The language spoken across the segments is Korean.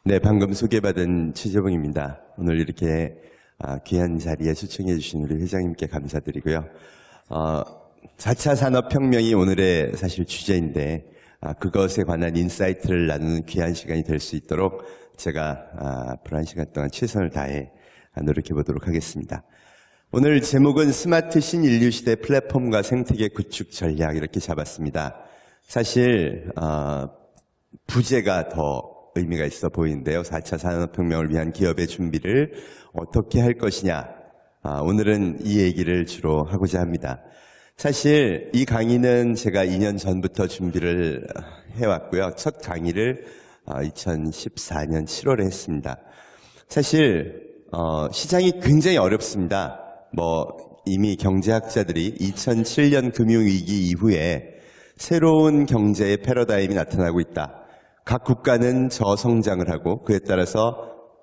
네, 방금 소개받은 최재봉입니다. 오늘 이렇게 귀한 자리에 초청해 주신 우리 회장님께 감사드리고요. 4차 산업혁명이 오늘의 사실 주제인데 그것에 관한 인사이트를 나누는 귀한 시간이 될 수 있도록 제가 앞으로 1시간 동안 최선을 다해 노력해 보도록 하겠습니다. 오늘 제목은 스마트 신인류 시대 플랫폼과 생태계 구축 전략 이렇게 잡았습니다. 사실 부제가 더 의미가 있어 보이는데요. 4차 산업혁명을 위한 기업의 준비를 어떻게 할 것이냐. 오늘은 이 얘기를 주로 하고자 합니다. 사실 이 강의는 제가 2년 전부터 준비를 해왔고요. 첫 강의를 2014년 7월에 했습니다. 사실 시장이 굉장히 어렵습니다. 이미 경제학자들이 2007년 금융위기 이후에 새로운 경제의 패러다임이 나타나고 있다. 각 국가는 저성장을 하고 그에 따라서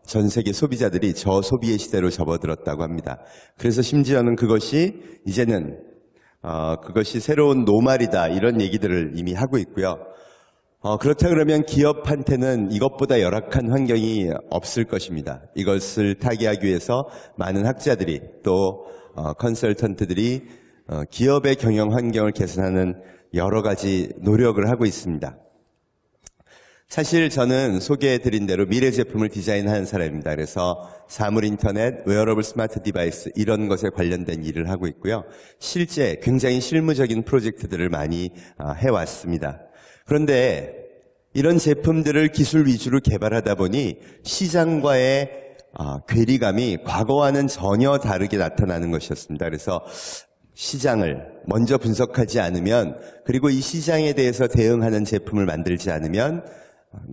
전 세계 소비자들이 저소비의 시대로 접어들었다고 합니다. 그래서 심지어는 그것이 이제는 그것이 새로운 노말이다 이런 얘기들을 이미 하고 있고요. 그렇다 그러면 기업한테는 이것보다 열악한 환경이 없을 것입니다. 이것을 타개하기 위해서 많은 학자들이 또 컨설턴트들이 기업의 경영 환경을 개선하는 여러 가지 노력을 하고 있습니다. 사실 저는 소개해드린 대로 미래 제품을 디자인하는 사람입니다. 그래서 사물 인터넷, 웨어러블 스마트 디바이스 이런 것에 관련된 일을 하고 있고요. 실제 굉장히 실무적인 프로젝트들을 많이 해왔습니다. 그런데 이런 제품들을 기술 위주로 개발하다 보니 시장과의 괴리감이 과거와는 전혀 다르게 나타나는 것이었습니다. 그래서 시장을 먼저 분석하지 않으면 그리고 이 시장에 대해서 대응하는 제품을 만들지 않으면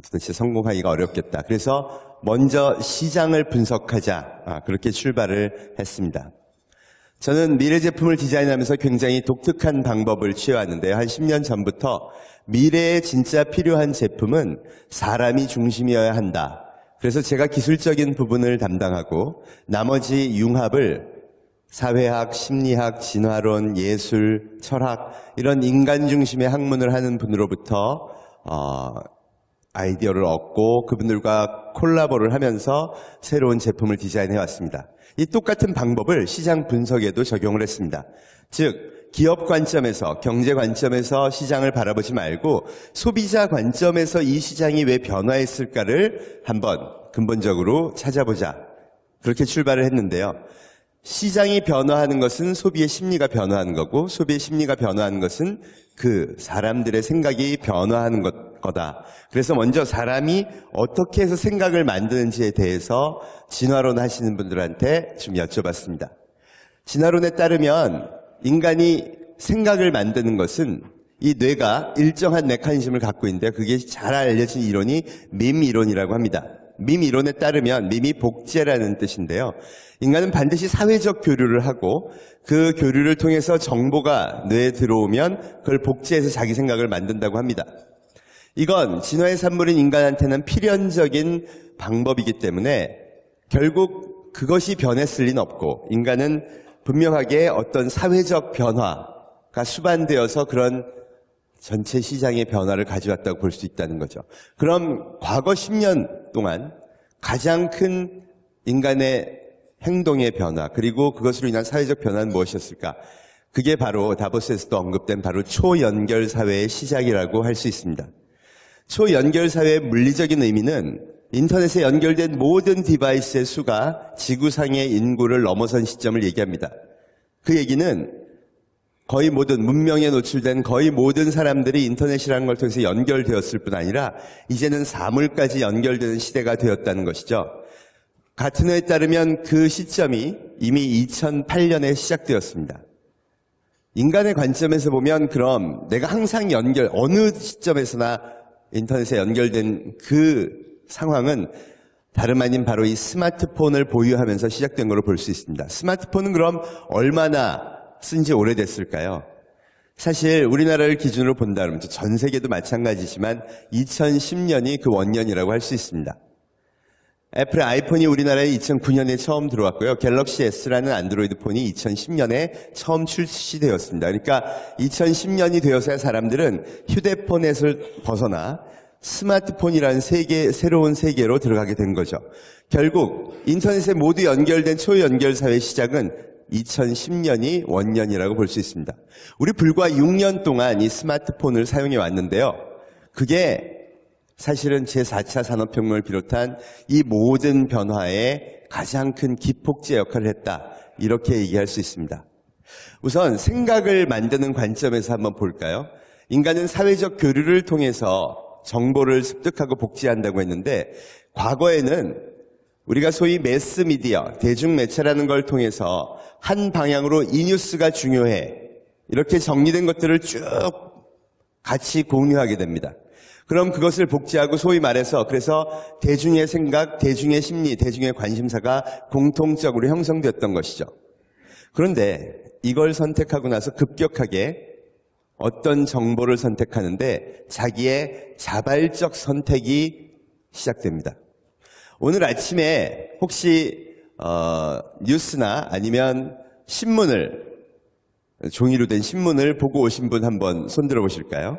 도대체 성공하기가 어렵겠다. 그래서 먼저 시장을 분석하자. 그렇게 출발을 했습니다. 저는 미래 제품을 디자인하면서 굉장히 독특한 방법을 취해왔는데요. 한 10년 전부터 미래에 진짜 필요한 제품은 사람이 중심이어야 한다. 그래서 제가 기술적인 부분을 담당하고 나머지 융합을 사회학, 심리학, 진화론, 예술, 철학 이런 인간 중심의 학문을 하는 분으로부터 아이디어를 얻고 그분들과 콜라보를 하면서 새로운 제품을 디자인해 왔습니다. 이 똑같은 방법을 시장 분석에도 적용을 했습니다. 즉 기업 관점에서 경제 관점에서 시장을 바라보지 말고 소비자 관점에서 이 시장이 왜 변화했을까를 한번 근본적으로 찾아보자. 그렇게 출발을 했는데요. 시장이 변화하는 것은 소비의 심리가 변화하는 거고 소비의 심리가 변화하는 것은 그 사람들의 생각이 변화하는 거다. 그래서 먼저 사람이 어떻게 해서 생각을 만드는지에 대해서 진화론 하시는 분들한테 좀 여쭤봤습니다. 진화론에 따르면 인간이 생각을 만드는 것은 이 뇌가 일정한 메커니즘을 갖고 있는데 그게 잘 알려진 이론이 밈 이론이라고 합니다. 밈 이론에 따르면 밈이 복제라는 뜻인데요. 인간은 반드시 사회적 교류를 하고 그 교류를 통해서 정보가 뇌에 들어오면 그걸 복제해서 자기 생각을 만든다고 합니다. 이건 진화의 산물인 인간한테는 필연적인 방법이기 때문에 결국 그것이 변했을 리는 없고 인간은 분명하게 어떤 사회적 변화가 수반되어서 그런 전체 시장의 변화를 가져왔다고 볼 수 있다는 거죠. 그럼 과거 10년 동안 가장 큰 인간의 행동의 변화 그리고 그것으로 인한 사회적 변화는 무엇이었을까? 그게 바로 다보스에서도 언급된 바로 초연결 사회의 시작이라고 할 수 있습니다. 초연결 사회의 물리적인 의미는 인터넷에 연결된 모든 디바이스의 수가 지구상의 인구를 넘어선 시점을 얘기합니다. 그 얘기는 거의 모든 문명에 노출된 거의 모든 사람들이 인터넷이라는 걸 통해서 연결되었을 뿐 아니라 이제는 사물까지 연결되는 시대가 되었다는 것이죠. 같은 해에 따르면 그 시점이 이미 2008년에 시작되었습니다. 인간의 관점에서 보면 그럼 내가 항상 어느 시점에서나 인터넷에 연결된 그 상황은 다름 아닌 바로 이 스마트폰을 보유하면서 시작된 걸로 볼 수 있습니다. 스마트폰은 그럼 얼마나 쓴지 오래됐을까요? 사실 우리나라를 기준으로 본다면 전 세계도 마찬가지지만 2010년이 그 원년이라고 할 수 있습니다. 애플의 아이폰이 우리나라에 2009년에 처음 들어왔고요. 갤럭시 S라는 안드로이드 폰이 2010년에 처음 출시되었습니다. 그러니까 2010년이 되어서야 사람들은 휴대폰에서 벗어나 스마트폰이라는 새로운 세계로 들어가게 된 거죠. 결국 인터넷에 모두 연결된 초연결 사회의 시작은 2010년이 원년이라고 볼 수 있습니다. 우리 불과 6년 동안 이 스마트폰을 사용해 왔는데요. 그게 사실은 제4차 산업혁명을 비롯한 이 모든 변화에 가장 큰 기폭제 역할을 했다. 이렇게 얘기할 수 있습니다. 우선 생각을 만드는 관점에서 한번 볼까요? 인간은 사회적 교류를 통해서 정보를 습득하고 복제한다고 했는데 과거에는 우리가 소위 매스미디어, 대중매체라는 걸 통해서 한 방향으로 이 뉴스가 중요해. 이렇게 정리된 것들을 쭉 같이 공유하게 됩니다. 그럼 그것을 복제하고 소위 말해서 그래서 대중의 생각, 대중의 심리, 대중의 관심사가 공통적으로 형성되었던 것이죠. 그런데 이걸 선택하고 나서 급격하게 어떤 정보를 선택하는데 자기의 자발적 선택이 시작됩니다. 오늘 아침에 혹시 뉴스나 아니면 신문을 종이로 된 신문을 보고 오신 분 한번 손들어 보실까요?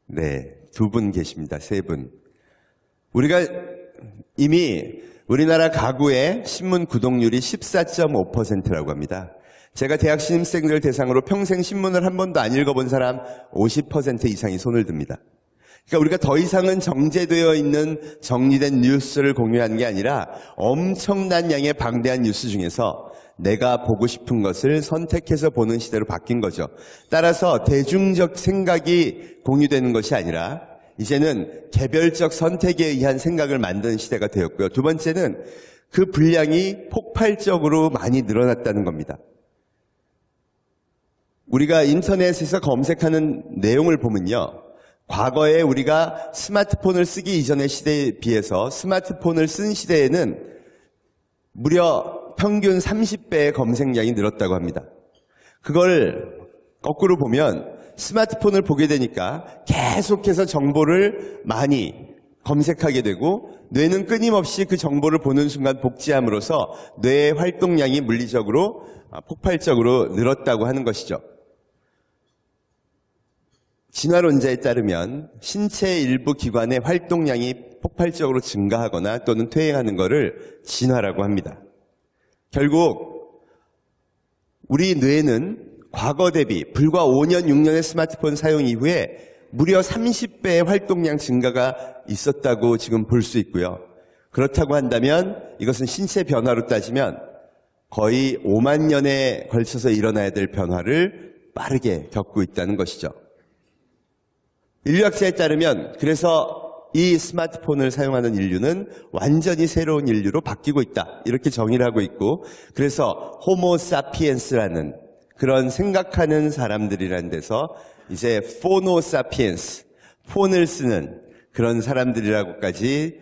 네, 2분 계십니다. 3분. 우리가 이미 우리나라 가구의 신문 구독률이 14.5%라고 합니다. 제가 대학 신입생들 대상으로 평생 신문을 한 번도 안 읽어본 사람 50% 이상이 손을 듭니다. 그러니까 우리가 더 이상은 정제되어 있는 정리된 뉴스를 공유하는 게 아니라 엄청난 양의 방대한 뉴스 중에서 내가 보고 싶은 것을 선택해서 보는 시대로 바뀐 거죠. 따라서 대중적 생각이 공유되는 것이 아니라 이제는 개별적 선택에 의한 생각을 만드는 시대가 되었고요. 두 번째는 그 분량이 폭발적으로 많이 늘어났다는 겁니다. 우리가 인터넷에서 검색하는 내용을 보면요. 과거에 우리가 스마트폰을 쓰기 이전의 시대에 비해서 스마트폰을 쓴 시대에는 무려 평균 30배의 검색량이 늘었다고 합니다. 그걸 거꾸로 보면 스마트폰을 보게 되니까 계속해서 정보를 많이 검색하게 되고 뇌는 끊임없이 그 정보를 보는 순간 복제함으로써 뇌의 활동량이 물리적으로 폭발적으로 늘었다고 하는 것이죠. 진화론자에 따르면 신체의 일부 기관의 활동량이 폭발적으로 증가하거나 또는 퇴행하는 것을 진화라고 합니다. 결국 우리 뇌는 과거 대비 불과 5년, 6년의 스마트폰 사용 이후에 무려 30배의 활동량 증가가 있었다고 지금 볼 수 있고요. 그렇다고 한다면 이것은 신체 변화로 따지면 거의 5만 년에 걸쳐서 일어나야 될 변화를 빠르게 겪고 있다는 것이죠. 인류학자에 따르면 그래서 이 스마트폰을 사용하는 인류는 완전히 새로운 인류로 바뀌고 있다. 이렇게 정의를 하고 있고 그래서 호모 사피엔스라는 그런 생각하는 사람들이라는 데서 이제 포노 사피엔스, 폰을 쓰는 그런 사람들이라고까지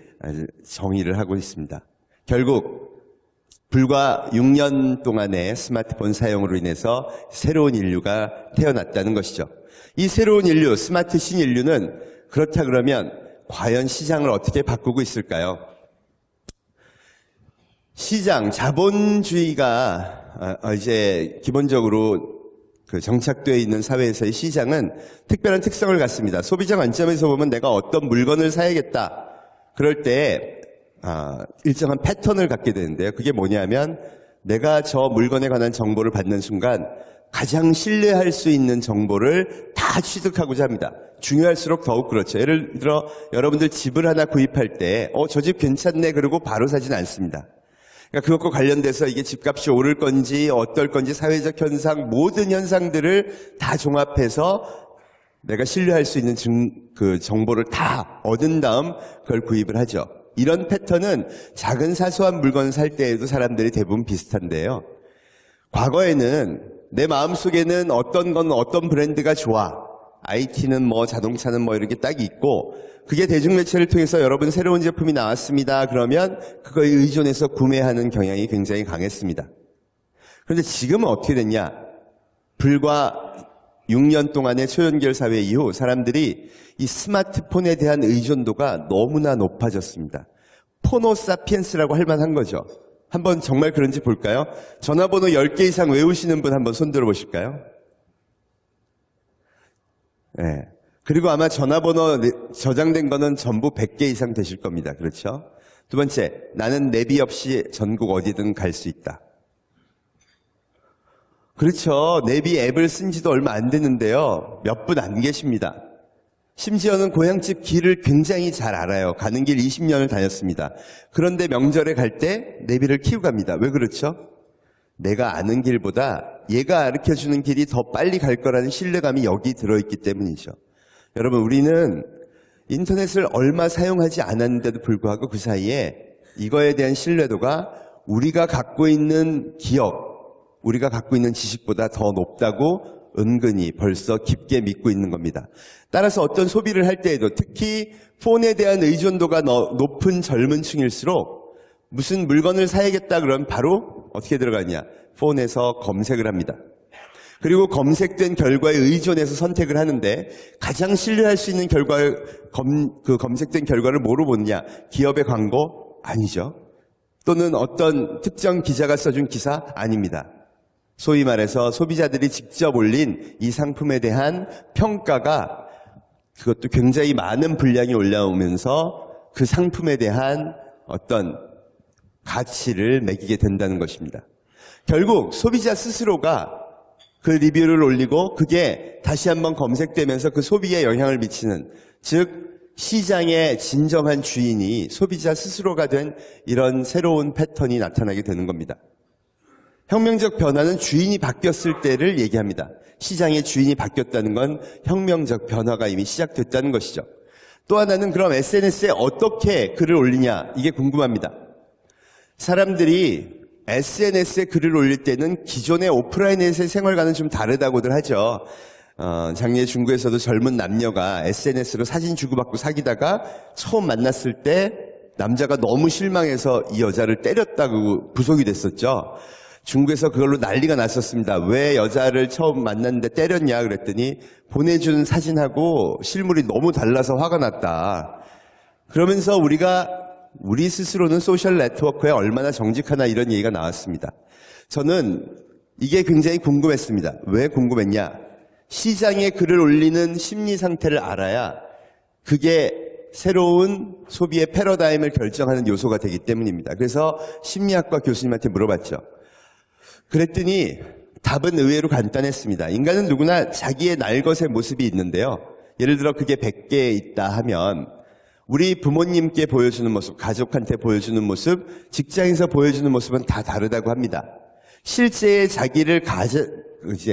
정의를 하고 있습니다. 결국 불과 6년 동안의 스마트폰 사용으로 인해서 새로운 인류가 태어났다는 것이죠. 이 새로운 인류, 스마트 신인류는 그렇다 그러면 과연 시장을 어떻게 바꾸고 있을까요? 시장, 자본주의가 이제 기본적으로 정착되어 있는 사회에서의 시장은 특별한 특성을 갖습니다. 소비자 관점에서 보면 내가 어떤 물건을 사야겠다. 그럴 때 일정한 패턴을 갖게 되는데요. 그게 뭐냐면 내가 저 물건에 관한 정보를 받는 순간 가장 신뢰할 수 있는 정보를 다 취득하고자 합니다. 중요할수록 더욱 그렇죠. 예를 들어 여러분들 집을 하나 구입할 때 저 집 괜찮네 그러고 바로 사진 않습니다. 그러니까 그것과 관련돼서 이게 집값이 오를 건지 어떨 건지 사회적 현상 모든 현상들을 다 종합해서 내가 신뢰할 수 있는 그 정보를 다 얻은 다음 그걸 구입을 하죠. 이런 패턴은 작은 사소한 물건을 살 때에도 사람들이 대부분 비슷한데요. 과거에는 내 마음속에는 어떤 건 어떤 브랜드가 좋아. IT는 뭐 자동차는 뭐 이렇게 딱 있고 그게 대중매체를 통해서 여러분 새로운 제품이 나왔습니다. 그러면 그거에 의존해서 구매하는 경향이 굉장히 강했습니다. 그런데 지금은 어떻게 됐냐? 불과 6년 동안의 초연결 사회 이후 사람들이 이 스마트폰에 대한 의존도가 너무나 높아졌습니다. 포노사피엔스라고 할 만한 거죠. 한번 정말 그런지 볼까요? 전화번호 10개 이상 외우시는 분 한번 손들어 보실까요? 네. 그리고 아마 전화번호 저장된 거는 전부 100개 이상 되실 겁니다. 그렇죠? 두 번째, 나는 내비 없이 전국 어디든 갈 수 있다. 그렇죠. 내비 앱을 쓴 지도 얼마 안 됐는데요. 몇 분 안 계십니다. 심지어는 고향집 길을 굉장히 잘 알아요. 가는 길 20년을 다녔습니다. 그런데 명절에 갈 때 내비를 키우고 갑니다. 왜 그렇죠? 내가 아는 길보다 얘가 가르쳐주는 길이 더 빨리 갈 거라는 신뢰감이 여기 들어있기 때문이죠. 여러분, 우리는 인터넷을 얼마 사용하지 않았는데도 불구하고 그 사이에 이거에 대한 신뢰도가 우리가 갖고 있는 기억, 우리가 갖고 있는 지식보다 더 높다고 은근히 벌써 깊게 믿고 있는 겁니다. 따라서 어떤 소비를 할 때에도 특히 폰에 대한 의존도가 높은 젊은 층일수록 무슨 물건을 사야겠다 그러면 바로 어떻게 들어가냐? 폰에서 검색을 합니다. 그리고 검색된 결과에 의존해서 선택을 하는데 가장 신뢰할 수 있는 그 검색된 결과를 뭐로 보느냐? 기업의 광고? 아니죠. 또는 어떤 특정 기자가 써준 기사? 아닙니다. 소위 말해서 소비자들이 직접 올린 이 상품에 대한 평가가 그것도 굉장히 많은 분량이 올라오면서 그 상품에 대한 어떤 가치를 매기게 된다는 것입니다. 결국 소비자 스스로가 그 리뷰를 올리고 그게 다시 한번 검색되면서 그 소비에 영향을 미치는, 즉 시장의 진정한 주인이 소비자 스스로가 된 이런 새로운 패턴이 나타나게 되는 겁니다. 혁명적 변화는 주인이 바뀌었을 때를 얘기합니다. 시장의 주인이 바뀌었다는 건 혁명적 변화가 이미 시작됐다는 것이죠. 또 하나는 그럼 SNS에 어떻게 글을 올리냐, 이게 궁금합니다. 사람들이 SNS에 글을 올릴 때는 기존의 오프라인에서의 생활과는 좀 다르다고들 하죠. 작년에 중국에서도 젊은 남녀가 SNS로 사진 주고받고 사귀다가 처음 만났을 때 남자가 너무 실망해서 이 여자를 때렸다고 부속이 됐었죠. 중국에서 그걸로 난리가 났었습니다. 왜 여자를 처음 만났는데 때렸냐 그랬더니 보내준 사진하고 실물이 너무 달라서 화가 났다. 그러면서 우리 스스로는 소셜 네트워크에 얼마나 정직하나 이런 얘기가 나왔습니다. 저는 이게 굉장히 궁금했습니다. 왜 궁금했냐? 시장에 글을 올리는 심리 상태를 알아야 그게 새로운 소비의 패러다임을 결정하는 요소가 되기 때문입니다. 그래서 심리학과 교수님한테 물어봤죠. 그랬더니 답은 의외로 간단했습니다. 인간은 누구나 자기의 날것의 모습이 있는데요. 예를 들어 그게 100개 있다 하면 우리 부모님께 보여주는 모습, 가족한테 보여주는 모습, 직장에서 보여주는 모습은 다 다르다고 합니다. 실제의 자기를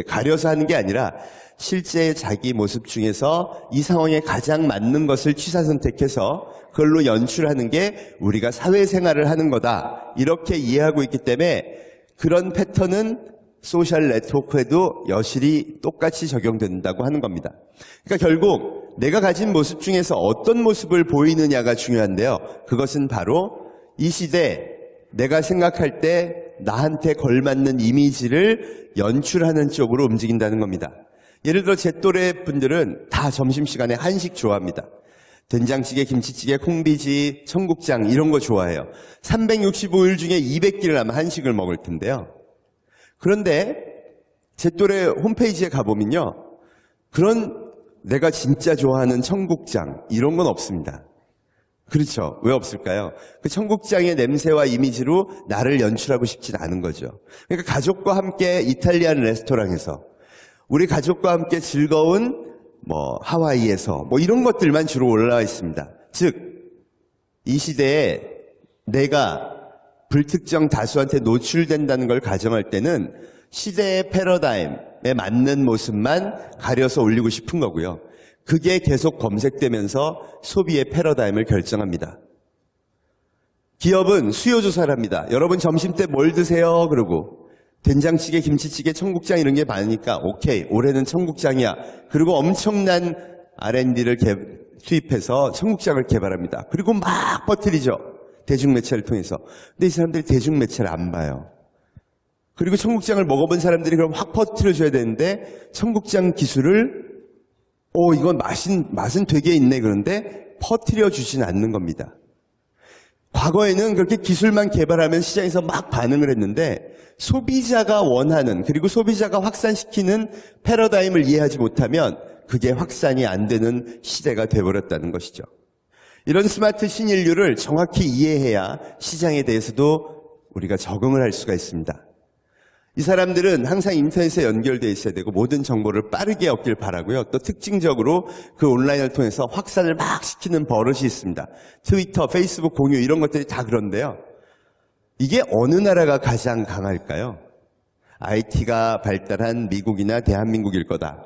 가려서 하는 게 아니라 실제의 자기 모습 중에서 이 상황에 가장 맞는 것을 취사 선택해서 그걸로 연출하는 게 우리가 사회생활을 하는 거다. 이렇게 이해하고 있기 때문에 그런 패턴은 소셜 네트워크에도 여실히 똑같이 적용된다고 하는 겁니다. 그러니까 결국 내가 가진 모습 중에서 어떤 모습을 보이느냐가 중요한데요. 그것은 바로 이 시대 내가 생각할 때 나한테 걸맞는 이미지를 연출하는 쪽으로 움직인다는 겁니다. 예를 들어 제 또래 분들은 다 점심시간에 한식 좋아합니다. 된장찌개, 김치찌개, 콩비지, 청국장 이런 거 좋아해요. 365일 중에 200끼를 하면 한식을 먹을 텐데요. 그런데 제 또래 홈페이지에 가보면요. 그런 내가 진짜 좋아하는 청국장 이런 건 없습니다. 그렇죠. 왜 없을까요? 그 청국장의 냄새와 이미지로 나를 연출하고 싶진 않은 거죠. 그러니까 가족과 함께 이탈리안 레스토랑에서 우리 가족과 함께 즐거운 하와이에서 이런 것들만 주로 올라와 있습니다. 즉, 이 시대에 내가 불특정 다수한테 노출된다는 걸 가정할 때는 시대의 패러다임에 맞는 모습만 가려서 올리고 싶은 거고요. 그게 계속 검색되면서 소비의 패러다임을 결정합니다. 기업은 수요 조사를 합니다. 여러분 점심 때 뭘 드세요? 그러고 된장찌개, 김치찌개, 청국장 이런 게 많으니까 오케이, 올해는 청국장이야. 그리고 엄청난 R&D를 투입해서 청국장을 개발합니다. 그리고 막 퍼뜨리죠. 대중매체를 통해서. 근데 이 사람들이 대중매체를 안 봐요. 그리고 청국장을 먹어본 사람들이 그럼 확 퍼뜨려줘야 되는데 청국장 기술을 이건 맛은 되게 있네. 그런데 퍼뜨려주진 않는 겁니다. 과거에는 그렇게 기술만 개발하면 시장에서 막 반응을 했는데 소비자가 원하는 그리고 소비자가 확산시키는 패러다임을 이해하지 못하면 그게 확산이 안 되는 시대가 되어버렸다는 것이죠. 이런 스마트 신인류를 정확히 이해해야 시장에 대해서도 우리가 적응을 할 수가 있습니다. 이 사람들은 항상 인터넷에 연결되어 있어야 되고 모든 정보를 빠르게 얻길 바라고요. 또 특징적으로 그 온라인을 통해서 확산을 막 시키는 버릇이 있습니다. 트위터, 페이스북 공유 이런 것들이 다 그런데요. 이게 어느 나라가 가장 강할까요? IT가 발달한 미국이나 대한민국일 거다.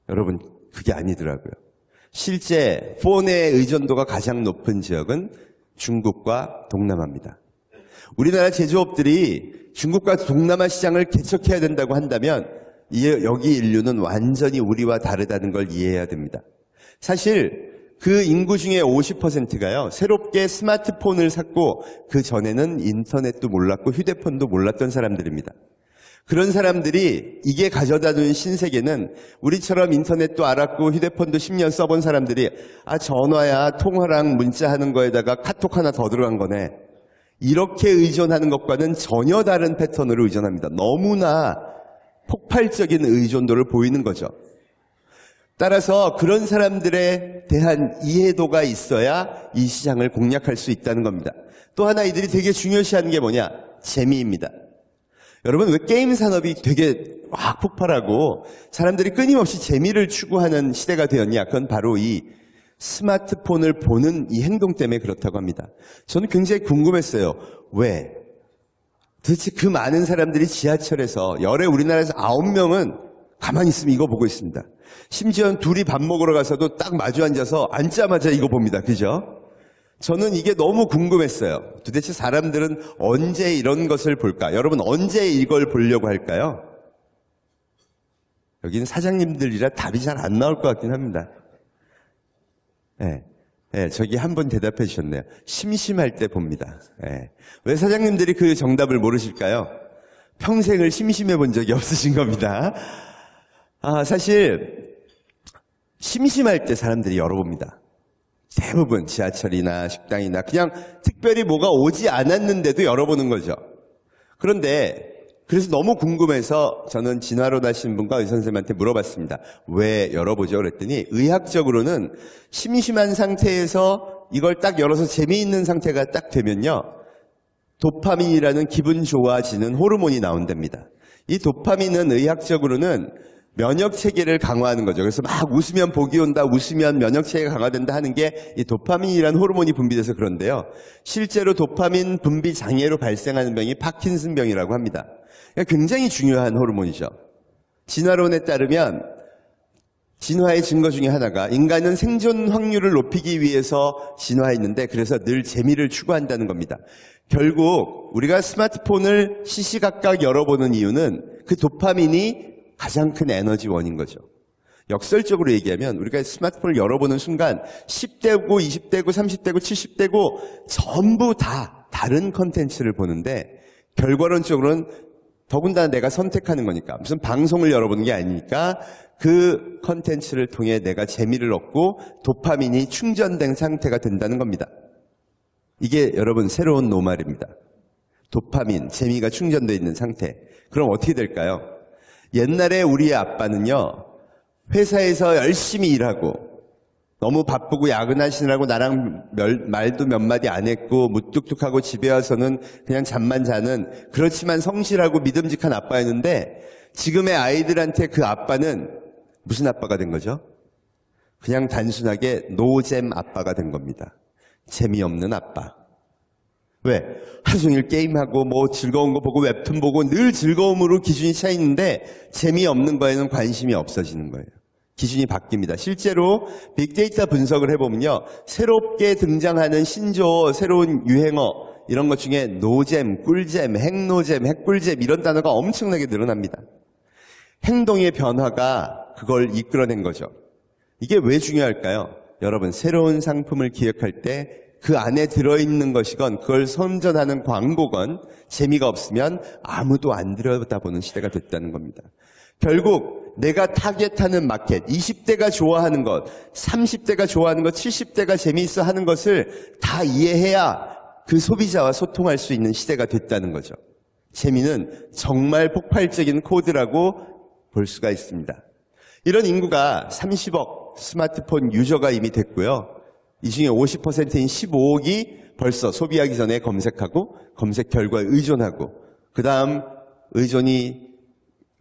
여러분, 그게 아니더라고요. 실제 폰의 의존도가 가장 높은 지역은 중국과 동남아입니다. 우리나라 제조업들이 중국과 동남아 시장을 개척해야 된다고 한다면 여기 인류는 완전히 우리와 다르다는 걸 이해해야 됩니다. 사실 그 인구 중에 50%가요. 새롭게 스마트폰을 샀고 그 전에는 인터넷도 몰랐고 휴대폰도 몰랐던 사람들입니다. 그런 사람들이 이게 가져다준 신세계는 우리처럼 인터넷도 알았고 휴대폰도 10년 써본 사람들이 전화야 통화랑 문자하는 거에다가 카톡 하나 더 들어간 거네. 이렇게 의존하는 것과는 전혀 다른 패턴으로 의존합니다. 너무나 폭발적인 의존도를 보이는 거죠. 따라서 그런 사람들에 대한 이해도가 있어야 이 시장을 공략할 수 있다는 겁니다. 또 하나 이들이 되게 중요시하는 게 뭐냐? 재미입니다. 여러분, 왜 게임 산업이 되게 확 폭발하고 사람들이 끊임없이 재미를 추구하는 시대가 되었냐? 그건 바로 이 스마트폰을 보는 이 행동 때문에 그렇다고 합니다. 저는 굉장히 궁금했어요. 왜? 도대체 그 많은 사람들이 지하철에서 열에 우리나라에서 9명은 가만히 있으면 이거 보고 있습니다. 심지어 둘이 밥 먹으러 가서도 딱 마주 앉아서 앉자마자 이거 봅니다. 그죠? 저는 이게 너무 궁금했어요. 도대체 사람들은 언제 이런 것을 볼까? 여러분, 언제 이걸 보려고 할까요? 여기는 사장님들이라 답이 잘 안 나올 것 같긴 합니다. 저기 한 분 대답해 주셨네요. 심심할 때 봅니다. 왜 사장님들이 그 정답을 모르실까요? 평생을 심심해 본 적이 없으신 겁니다. 사실 심심할 때 사람들이 열어봅니다. 대부분 지하철이나 식당이나 그냥 특별히 뭐가 오지 않았는데도 열어보는 거죠. 그런데 그래서 너무 궁금해서 저는 진화론 하신 분과 의사 선생님한테 물어봤습니다. 왜 열어보죠? 그랬더니 의학적으로는 심심한 상태에서 이걸 딱 열어서 재미있는 상태가 딱 되면요. 도파민이라는 기분 좋아지는 호르몬이 나온답니다. 이 도파민은 의학적으로는 면역체계를 강화하는 거죠. 그래서 막 웃으면 복이 온다, 웃으면 면역체계가 강화된다 하는 게 이 도파민이라는 호르몬이 분비돼서 그런데요. 실제로 도파민 분비 장애로 발생하는 병이 파킨슨 병이라고 합니다. 굉장히 중요한 호르몬이죠. 진화론에 따르면 진화의 증거 중에 하나가 인간은 생존 확률을 높이기 위해서 진화했는데 그래서 늘 재미를 추구한다는 겁니다. 결국 우리가 스마트폰을 시시각각 열어보는 이유는 그 도파민이 가장 큰 에너지원인 거죠. 역설적으로 얘기하면 우리가 스마트폰을 열어보는 순간 10대고 20대고 30대고 70대고 전부 다 다른 컨텐츠를 보는데 결과론적으로는 더군다나 내가 선택하는 거니까 무슨 방송을 열어보는 게 아니니까 그 컨텐츠를 통해 내가 재미를 얻고 도파민이 충전된 상태가 된다는 겁니다. 이게 여러분 새로운 노말입니다. 도파민, 재미가 충전되어 있는 상태. 그럼 어떻게 될까요? 옛날에 우리의 아빠는요. 회사에서 열심히 일하고 너무 바쁘고 야근하시느라고 나랑 말도 몇 마디 안 했고 무뚝뚝하고 집에 와서는 그냥 잠만 자는 그렇지만 성실하고 믿음직한 아빠였는데 지금의 아이들한테 그 아빠는 무슨 아빠가 된 거죠? 그냥 단순하게 노잼 아빠가 된 겁니다. 재미없는 아빠. 왜? 하루 종일 게임하고 뭐 즐거운 거 보고 웹툰 보고 늘 즐거움으로 기준이 차 있는데 재미없는 거에는 관심이 없어지는 거예요. 기준이 바뀝니다. 실제로 빅데이터 분석을 해보면요. 새롭게 등장하는 신조어, 새로운 유행어 이런 것 중에 노잼, 꿀잼, 핵노잼, 핵꿀잼 이런 단어가 엄청나게 늘어납니다. 행동의 변화가 그걸 이끌어낸 거죠. 이게 왜 중요할까요? 여러분, 새로운 상품을 기획할 때 그 안에 들어있는 것이건 그걸 선전하는 광고건 재미가 없으면 아무도 안 들여다보는 시대가 됐다는 겁니다. 결국 내가 타겟하는 마켓, 20대가 좋아하는 것, 30대가 좋아하는 것, 70대가 재미있어 하는 것을 다 이해해야 그 소비자와 소통할 수 있는 시대가 됐다는 거죠. 재미는 정말 폭발적인 코드라고 볼 수가 있습니다. 이런 인구가 30억 스마트폰 유저가 이미 됐고요. 이 중에 50%인 15억이 벌써 소비하기 전에 검색하고 검색 결과에 의존하고 그 다음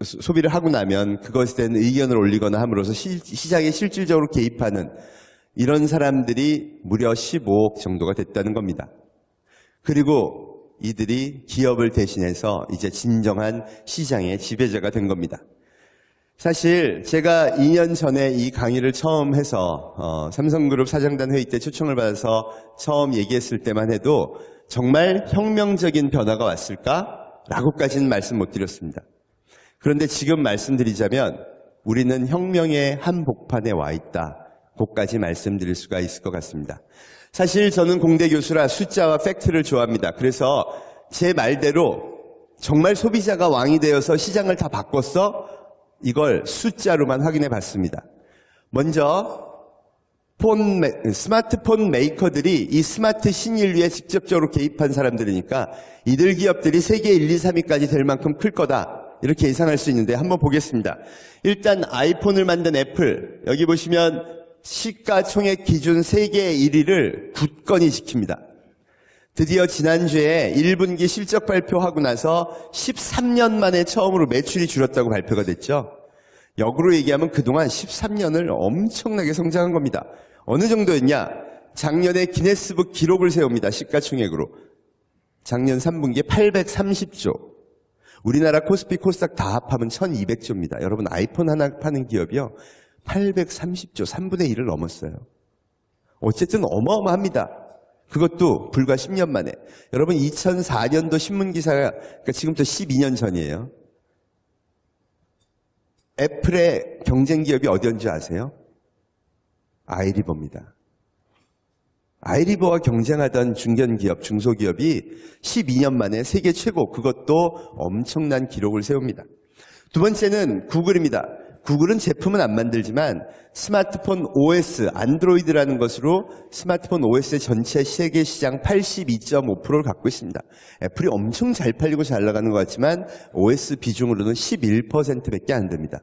소비를 하고 나면 그것에 대한 의견을 올리거나 함으로써 시장에 실질적으로 개입하는 이런 사람들이 무려 15억 정도가 됐다는 겁니다. 그리고 이들이 기업을 대신해서 이제 진정한 시장의 지배자가 된 겁니다. 사실 제가 2년 전에 이 강의를 처음 해서 삼성그룹 사장단 회의 때 초청을 받아서 처음 얘기했을 때만 해도 정말 혁명적인 변화가 왔을까라고까지는 말씀 못 드렸습니다. 그런데 지금 말씀드리자면 우리는 혁명의 한복판에 와 있다. 고까지 말씀드릴 수가 있을 것 같습니다. 사실 저는 공대 교수라 숫자와 팩트를 좋아합니다. 그래서 제 말대로 정말 소비자가 왕이 되어서 시장을 다 바꿨어? 이걸 숫자로만 확인해 봤습니다. 먼저 스마트폰 메이커들이 이 스마트 신인류에 직접적으로 개입한 사람들이니까 이들 기업들이 세계 1, 2, 3위까지 될 만큼 클 거다. 이렇게 예상할 수 있는데 한번 보겠습니다. 일단 아이폰을 만든 애플, 여기 보시면 시가총액 기준 세계 1위를 굳건히 지킵니다. 드디어 지난주에 1분기 실적 발표하고 나서 13년 만에 처음으로 매출이 줄었다고 발표가 됐죠. 역으로 얘기하면 그동안 13년을 엄청나게 성장한 겁니다. 어느 정도였냐? 작년에 기네스북 기록을 세웁니다. 시가총액으로. 작년 3분기에 830조. 우리나라 코스피 코스닥 다 합하면 1200조입니다. 여러분 아이폰 하나 파는 기업이요. 830조, 3분의 1을 넘었어요. 어쨌든 어마어마합니다. 그것도 불과 10년 만에. 여러분 2004년도 신문기사가 그러니까 지금부터 12년 전이에요. 애플의 경쟁기업이 어디였는지 아세요? 아이리버입니다. 아이리버와 경쟁하던 중견기업, 중소기업이 12년 만에 세계 최고, 그것도 엄청난 기록을 세웁니다. 두 번째는 구글입니다. 구글은 제품은 안 만들지만 스마트폰 OS, 안드로이드라는 것으로 스마트폰 OS의 전체 세계 시장 82.5%를 갖고 있습니다. 애플이 엄청 잘 팔리고 잘 나가는 것 같지만 OS 비중으로는 11%밖에 안 됩니다.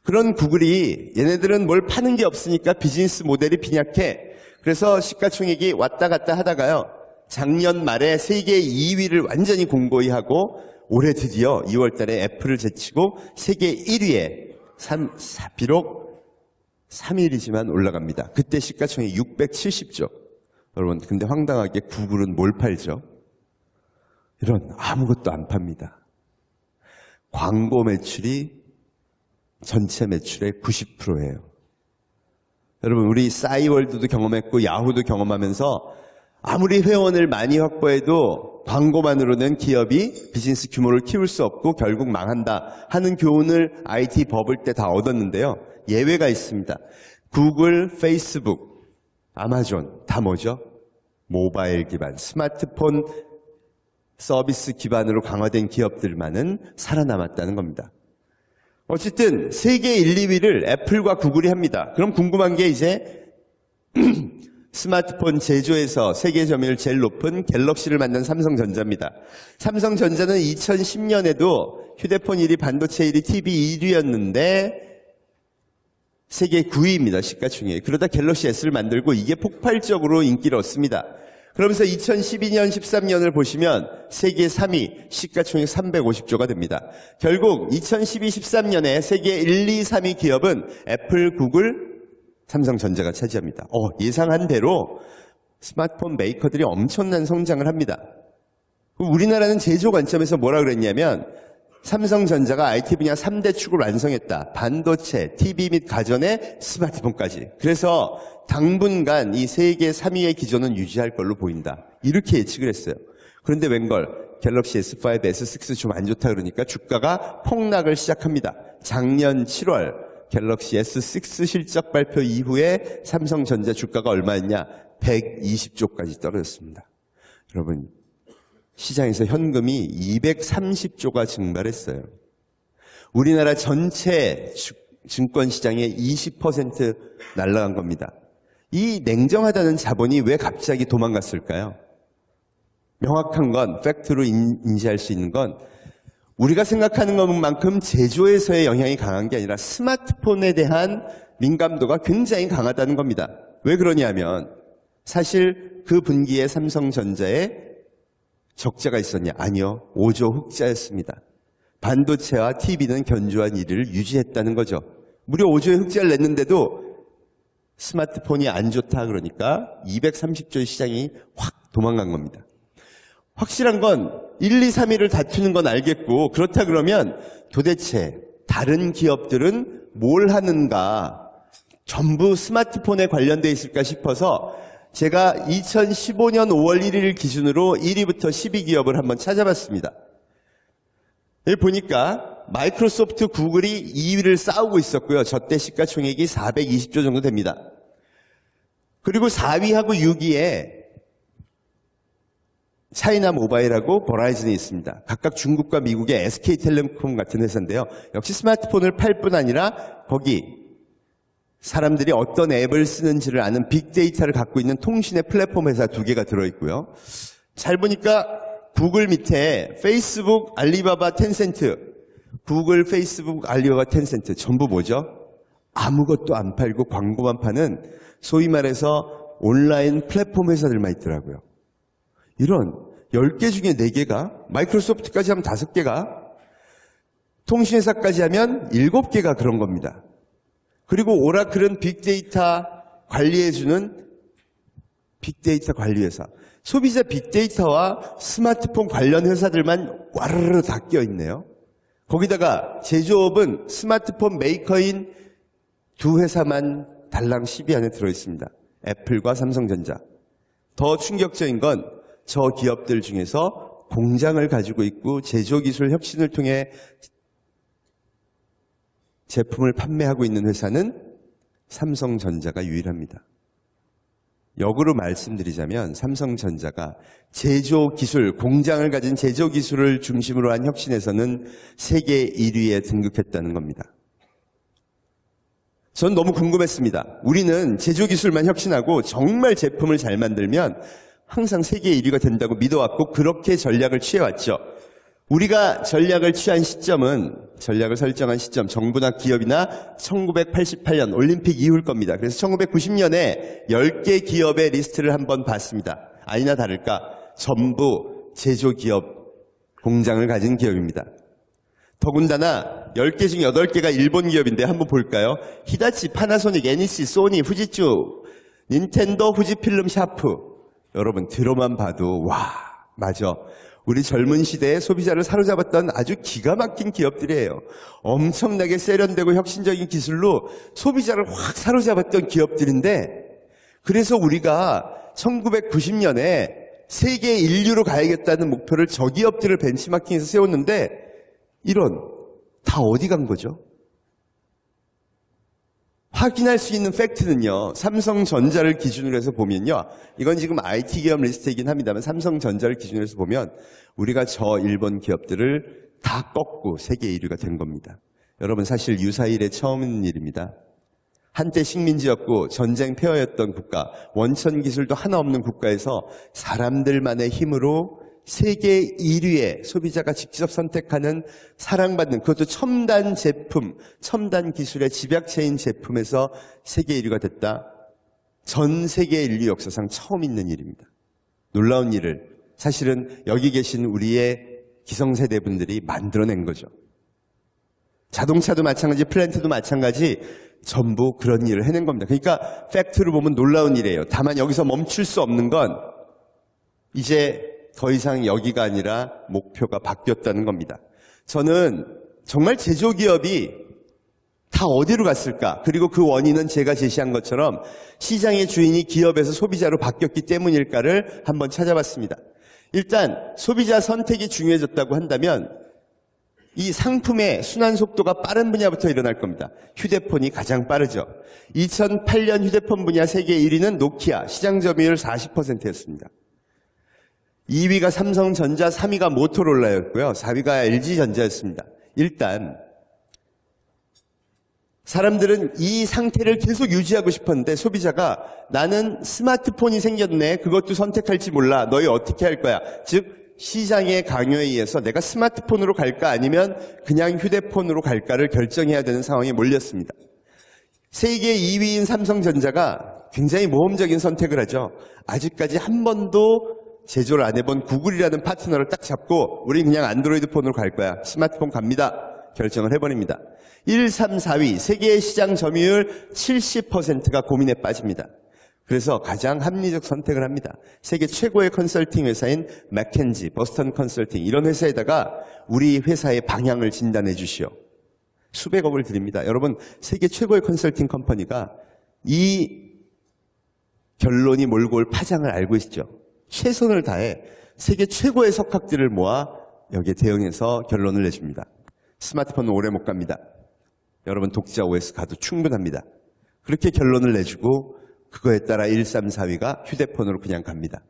그런 구글이 얘네들은 뭘 파는 게 없으니까 비즈니스 모델이 빈약해. 그래서 시가총액이 왔다 갔다 하다가요. 작년 말에 세계 2위를 완전히 공고히 하고 올해 드디어 2월 달에 애플을 제치고 세계 1위에 비록 3위이지만 올라갑니다. 그때 시가총액 670조. 여러분 근데 황당하게 구글은 뭘 팔죠? 이런 아무것도 안 팝니다. 광고 매출이 전체 매출의 90%예요. 여러분 우리 싸이월드도 경험했고 야후도 경험하면서 아무리 회원을 많이 확보해도 광고만으로는 기업이 비즈니스 규모를 키울 수 없고 결국 망한다 하는 교훈을 IT 버블 때 다 얻었는데요. 예외가 있습니다. 구글, 페이스북, 아마존 다 뭐죠? 모바일 기반, 스마트폰 서비스 기반으로 강화된 기업들만은 살아남았다는 겁니다. 어쨌든 세계 1, 2위를 애플과 구글이 합니다. 그럼 궁금한 게 이제 스마트폰 제조에서 세계 점유율 제일 높은 갤럭시를 만든 삼성전자입니다. 삼성전자는 2010년에도 휴대폰 1위, 반도체 1위, TV 1위였는데 세계 9위입니다. 시가총액. 그러다 갤럭시 S를 만들고 이게 폭발적으로 인기를 얻습니다. 그러면서 2012년, 13년을 보시면 세계 3위, 시가총액 350조가 됩니다. 결국 2012, 13년에 세계 1, 2, 3위 기업은 애플, 구글, 삼성전자가 차지합니다. 예상한 대로 스마트폰 메이커들이 엄청난 성장을 합니다. 우리나라는 제조 관점에서 뭐라 그랬냐면 삼성전자가 IT 분야 3대 축을 완성했다. 반도체, TV 및 가전의 스마트폰까지. 그래서 당분간 이 세계 3위의 기조는 유지할 걸로 보인다. 이렇게 예측을 했어요. 그런데 웬걸 갤럭시 S5, S6 좀 안 좋다 그러니까 주가가 폭락을 시작합니다. 작년 7월 갤럭시 S6 실적 발표 이후에 삼성전자 주가가 얼마였냐? 120조까지 떨어졌습니다. 여러분 시장에서 현금이 230조가 증발했어요. 우리나라 전체 증권시장의 20% 날아간 겁니다. 이 냉정하다는 자본이 왜 갑자기 도망갔을까요? 명확한 건, 팩트로 인지할 수 있는 건 우리가 생각하는 것만큼 제조에서의 영향이 강한 게 아니라 스마트폰에 대한 민감도가 굉장히 강하다는 겁니다. 왜 그러냐면 사실 그 분기에 삼성전자에 적자가 있었냐? 아니요. 5조 흑자였습니다. 반도체와 TV는 견조한 1위를 유지했다는 거죠. 무려 5조의 흑자를 냈는데도 스마트폰이 안 좋다 그러니까 230조의 시장이 확 도망간 겁니다. 확실한 건 1, 2, 3위를 다투는 건 알겠고 그렇다 그러면 도대체 다른 기업들은 뭘 하는가 전부 스마트폰에 관련돼 있을까 싶어서 제가 2015년 5월 1일 기준으로 1위부터 12기업을 한번 찾아봤습니다. 여기 보니까 마이크로소프트, 구글이 2위를 싸우고 있었고요. 저때 시가총액이 420조 정도 됩니다. 그리고 4위하고 6위에 차이나 모바일하고 버라이즌이 있습니다. 각각 중국과 미국의 SK텔레콤 같은 회사인데요. 역시 스마트폰을 팔 뿐 아니라 거기 사람들이 어떤 앱을 쓰는지를 아는 빅데이터를 갖고 있는 통신의 플랫폼 회사 2개가 들어있고요. 잘 보니까 구글 밑에 페이스북, 알리바바, 텐센트, 구글, 페이스북, 알리바바, 텐센트 전부 뭐죠? 아무것도 안 팔고 광고만 파는 소위 말해서 온라인 플랫폼 회사들만 있더라고요. 이런 10개 중에 4개가, 마이크로소프트까지 하면 5개가, 통신회사까지 하면 7개가 그런 겁니다. 그리고 오라클은 빅데이터 관리해주는 빅데이터 관리회사. 소비자 빅데이터와 스마트폰 관련 회사들만 와르르 다 껴있네요. 거기다가 제조업은 스마트폰 메이커인 2회사만 달랑 10위 안에 들어있습니다. 애플과 삼성전자. 더 충격적인 건 저 기업들 중에서 공장을 가지고 있고 제조기술 혁신을 통해 제품을 판매하고 있는 회사는 삼성전자가 유일합니다. 역으로 말씀드리자면 삼성전자가 제조기술, 공장을 가진 제조기술을 중심으로 한 혁신에서는 세계 1위에 등극했다는 겁니다. 전 너무 궁금했습니다. 우리는 제조기술만 혁신하고 정말 제품을 잘 만들면 항상 세계 1위가 된다고 믿어왔고 그렇게 전략을 취해왔죠. 우리가 전략을 취한 시점은, 전략을 설정한 시점, 정부나 기업이나 1988년 올림픽 이후일 겁니다. 그래서 1990년에 10개 기업의 리스트를 한번 봤습니다. 아니나 다를까 전부 제조기업, 공장을 가진 기업입니다. 더군다나 10개 중 8개가 일본 기업인데 한번 볼까요? 히다치, 파나소닉, NEC, 소니, 후지츠, 닌텐도, 후지필름, 샤프. 여러분 들어만 봐도 와, 맞아. 우리 젊은 시대에 소비자를 사로잡았던 아주 기가 막힌 기업들이에요. 엄청나게 세련되고 혁신적인 기술로 소비자를 확 사로잡았던 기업들인데 그래서 우리가 1990년에 세계 인류로 가야겠다는 목표를 저 기업들을 벤치마킹해서 세웠는데 이런 다 어디 간 거죠? 확인할 수 있는 팩트는요. 삼성전자를 기준으로 해서 보면요. 이건 지금 IT 기업 리스트이긴 합니다만 삼성전자를 기준으로 해서 보면 우리가 저 일본 기업들을 다 꺾고 세계 1위가 된 겁니다. 여러분 사실 유사일에 처음 있는 일입니다. 한때 식민지였고 전쟁 폐허였던 국가, 원천 기술도 하나 없는 국가에서 사람들만의 힘으로 세계 1위에 소비자가 직접 선택하는 사랑받는 그것도 첨단 제품, 첨단 기술의 집약체인 제품에서 세계 1위가 됐다. 전 세계 인류 역사상 처음 있는 일입니다. 놀라운 일을 사실은 여기 계신 우리의 기성세대 분들이 만들어낸 거죠. 자동차도 마찬가지, 플랜트도 마찬가지 전부 그런 일을 해낸 겁니다. 그러니까 팩트로 보면 놀라운 일이에요. 다만 여기서 멈출 수 없는 건 이제 더 이상 여기가 아니라 목표가 바뀌었다는 겁니다. 저는 정말 제조기업이 다 어디로 갔을까? 그리고 그 원인은 제가 제시한 것처럼 시장의 주인이 기업에서 소비자로 바뀌었기 때문일까를 한번 찾아봤습니다. 일단 소비자 선택이 중요해졌다고 한다면 이 상품의 순환 속도가 빠른 분야부터 일어날 겁니다. 휴대폰이 가장 빠르죠. 2008년 휴대폰 분야 세계 1위는 노키아, 시장 점유율 40%였습니다. 2위가 삼성전자, 3위가 모토로라였고요. 4위가 LG전자였습니다. 일단 사람들은 이 상태를 계속 유지하고 싶었는데 소비자가 나는 스마트폰이 생겼네. 그것도 선택할지 몰라. 너희 어떻게 할 거야? 즉 시장의 강요에 의해서 내가 스마트폰으로 갈까 아니면 그냥 휴대폰으로 갈까를 결정해야 되는 상황에 몰렸습니다. 세계 2위인 삼성전자가 굉장히 모험적인 선택을 하죠. 아직까지 한 번도 제조를 안 해본 구글이라는 파트너를 딱 잡고 우리 그냥 안드로이드 폰으로 갈 거야. 스마트폰 갑니다. 결정을 해버립니다. 1, 3, 4위 세계의 시장 점유율 70%가 고민에 빠집니다. 그래서 가장 합리적 선택을 합니다. 세계 최고의 컨설팅 회사인 맥켄지, 버스턴 컨설팅 이런 회사에다가 우리 회사의 방향을 진단해 주시오. 수백억을 드립니다. 여러분 세계 최고의 컨설팅 컴퍼니가 이 결론이 몰고 올 파장을 알고 있죠. 최선을 다해 세계 최고의 석학들을 모아 여기에 대응해서 결론을 내줍니다. 스마트폰은 오래 못 갑니다. 여러분 독자 OS 가도 충분합니다. 그렇게 결론을 내주고 그거에 따라 1, 3, 4위가 휴대폰으로 그냥 갑니다.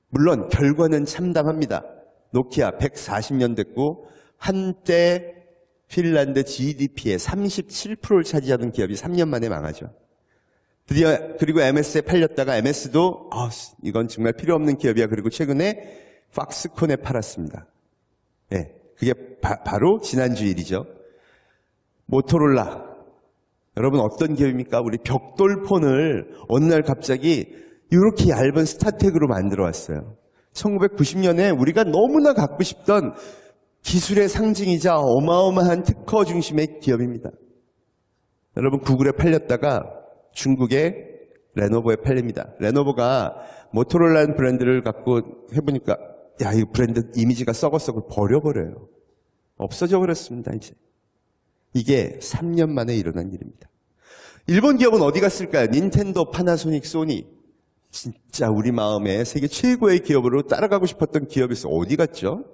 물론 결과는 참담합니다. 노키아 140년 됐고 한때 핀란드 GDP의 37%를 차지하던 기업이 3년 만에 망하죠. 드디어 그리고 MS에 팔렸다가 MS도 이건 정말 필요 없는 기업이야. 그리고 최근에 팍스콘에 팔았습니다. 네, 그게 바로 지난주 일이죠. 모토로라. 여러분 어떤 기업입니까? 우리 벽돌폰을 어느 날 갑자기 이렇게 얇은 스타텍으로 만들어 왔어요. 1990년에 우리가 너무나 갖고 싶던 기술의 상징이자 어마어마한 특허 중심의 기업입니다. 여러분 구글에 팔렸다가 중국의 레노버에 팔립니다. 레노버가 모토로라는 브랜드를 갖고 해보니까 야, 이 브랜드 이미지가 썩었어. 그걸 버려버려요. 없어져 버렸습니다. 이게 3년 만에 일어난 일입니다. 일본 기업은 어디 갔을까요? 닌텐도, 파나소닉, 소니. 진짜 우리 마음에 세계 최고의 기업으로 따라가고 싶었던 기업에서 어디 갔죠?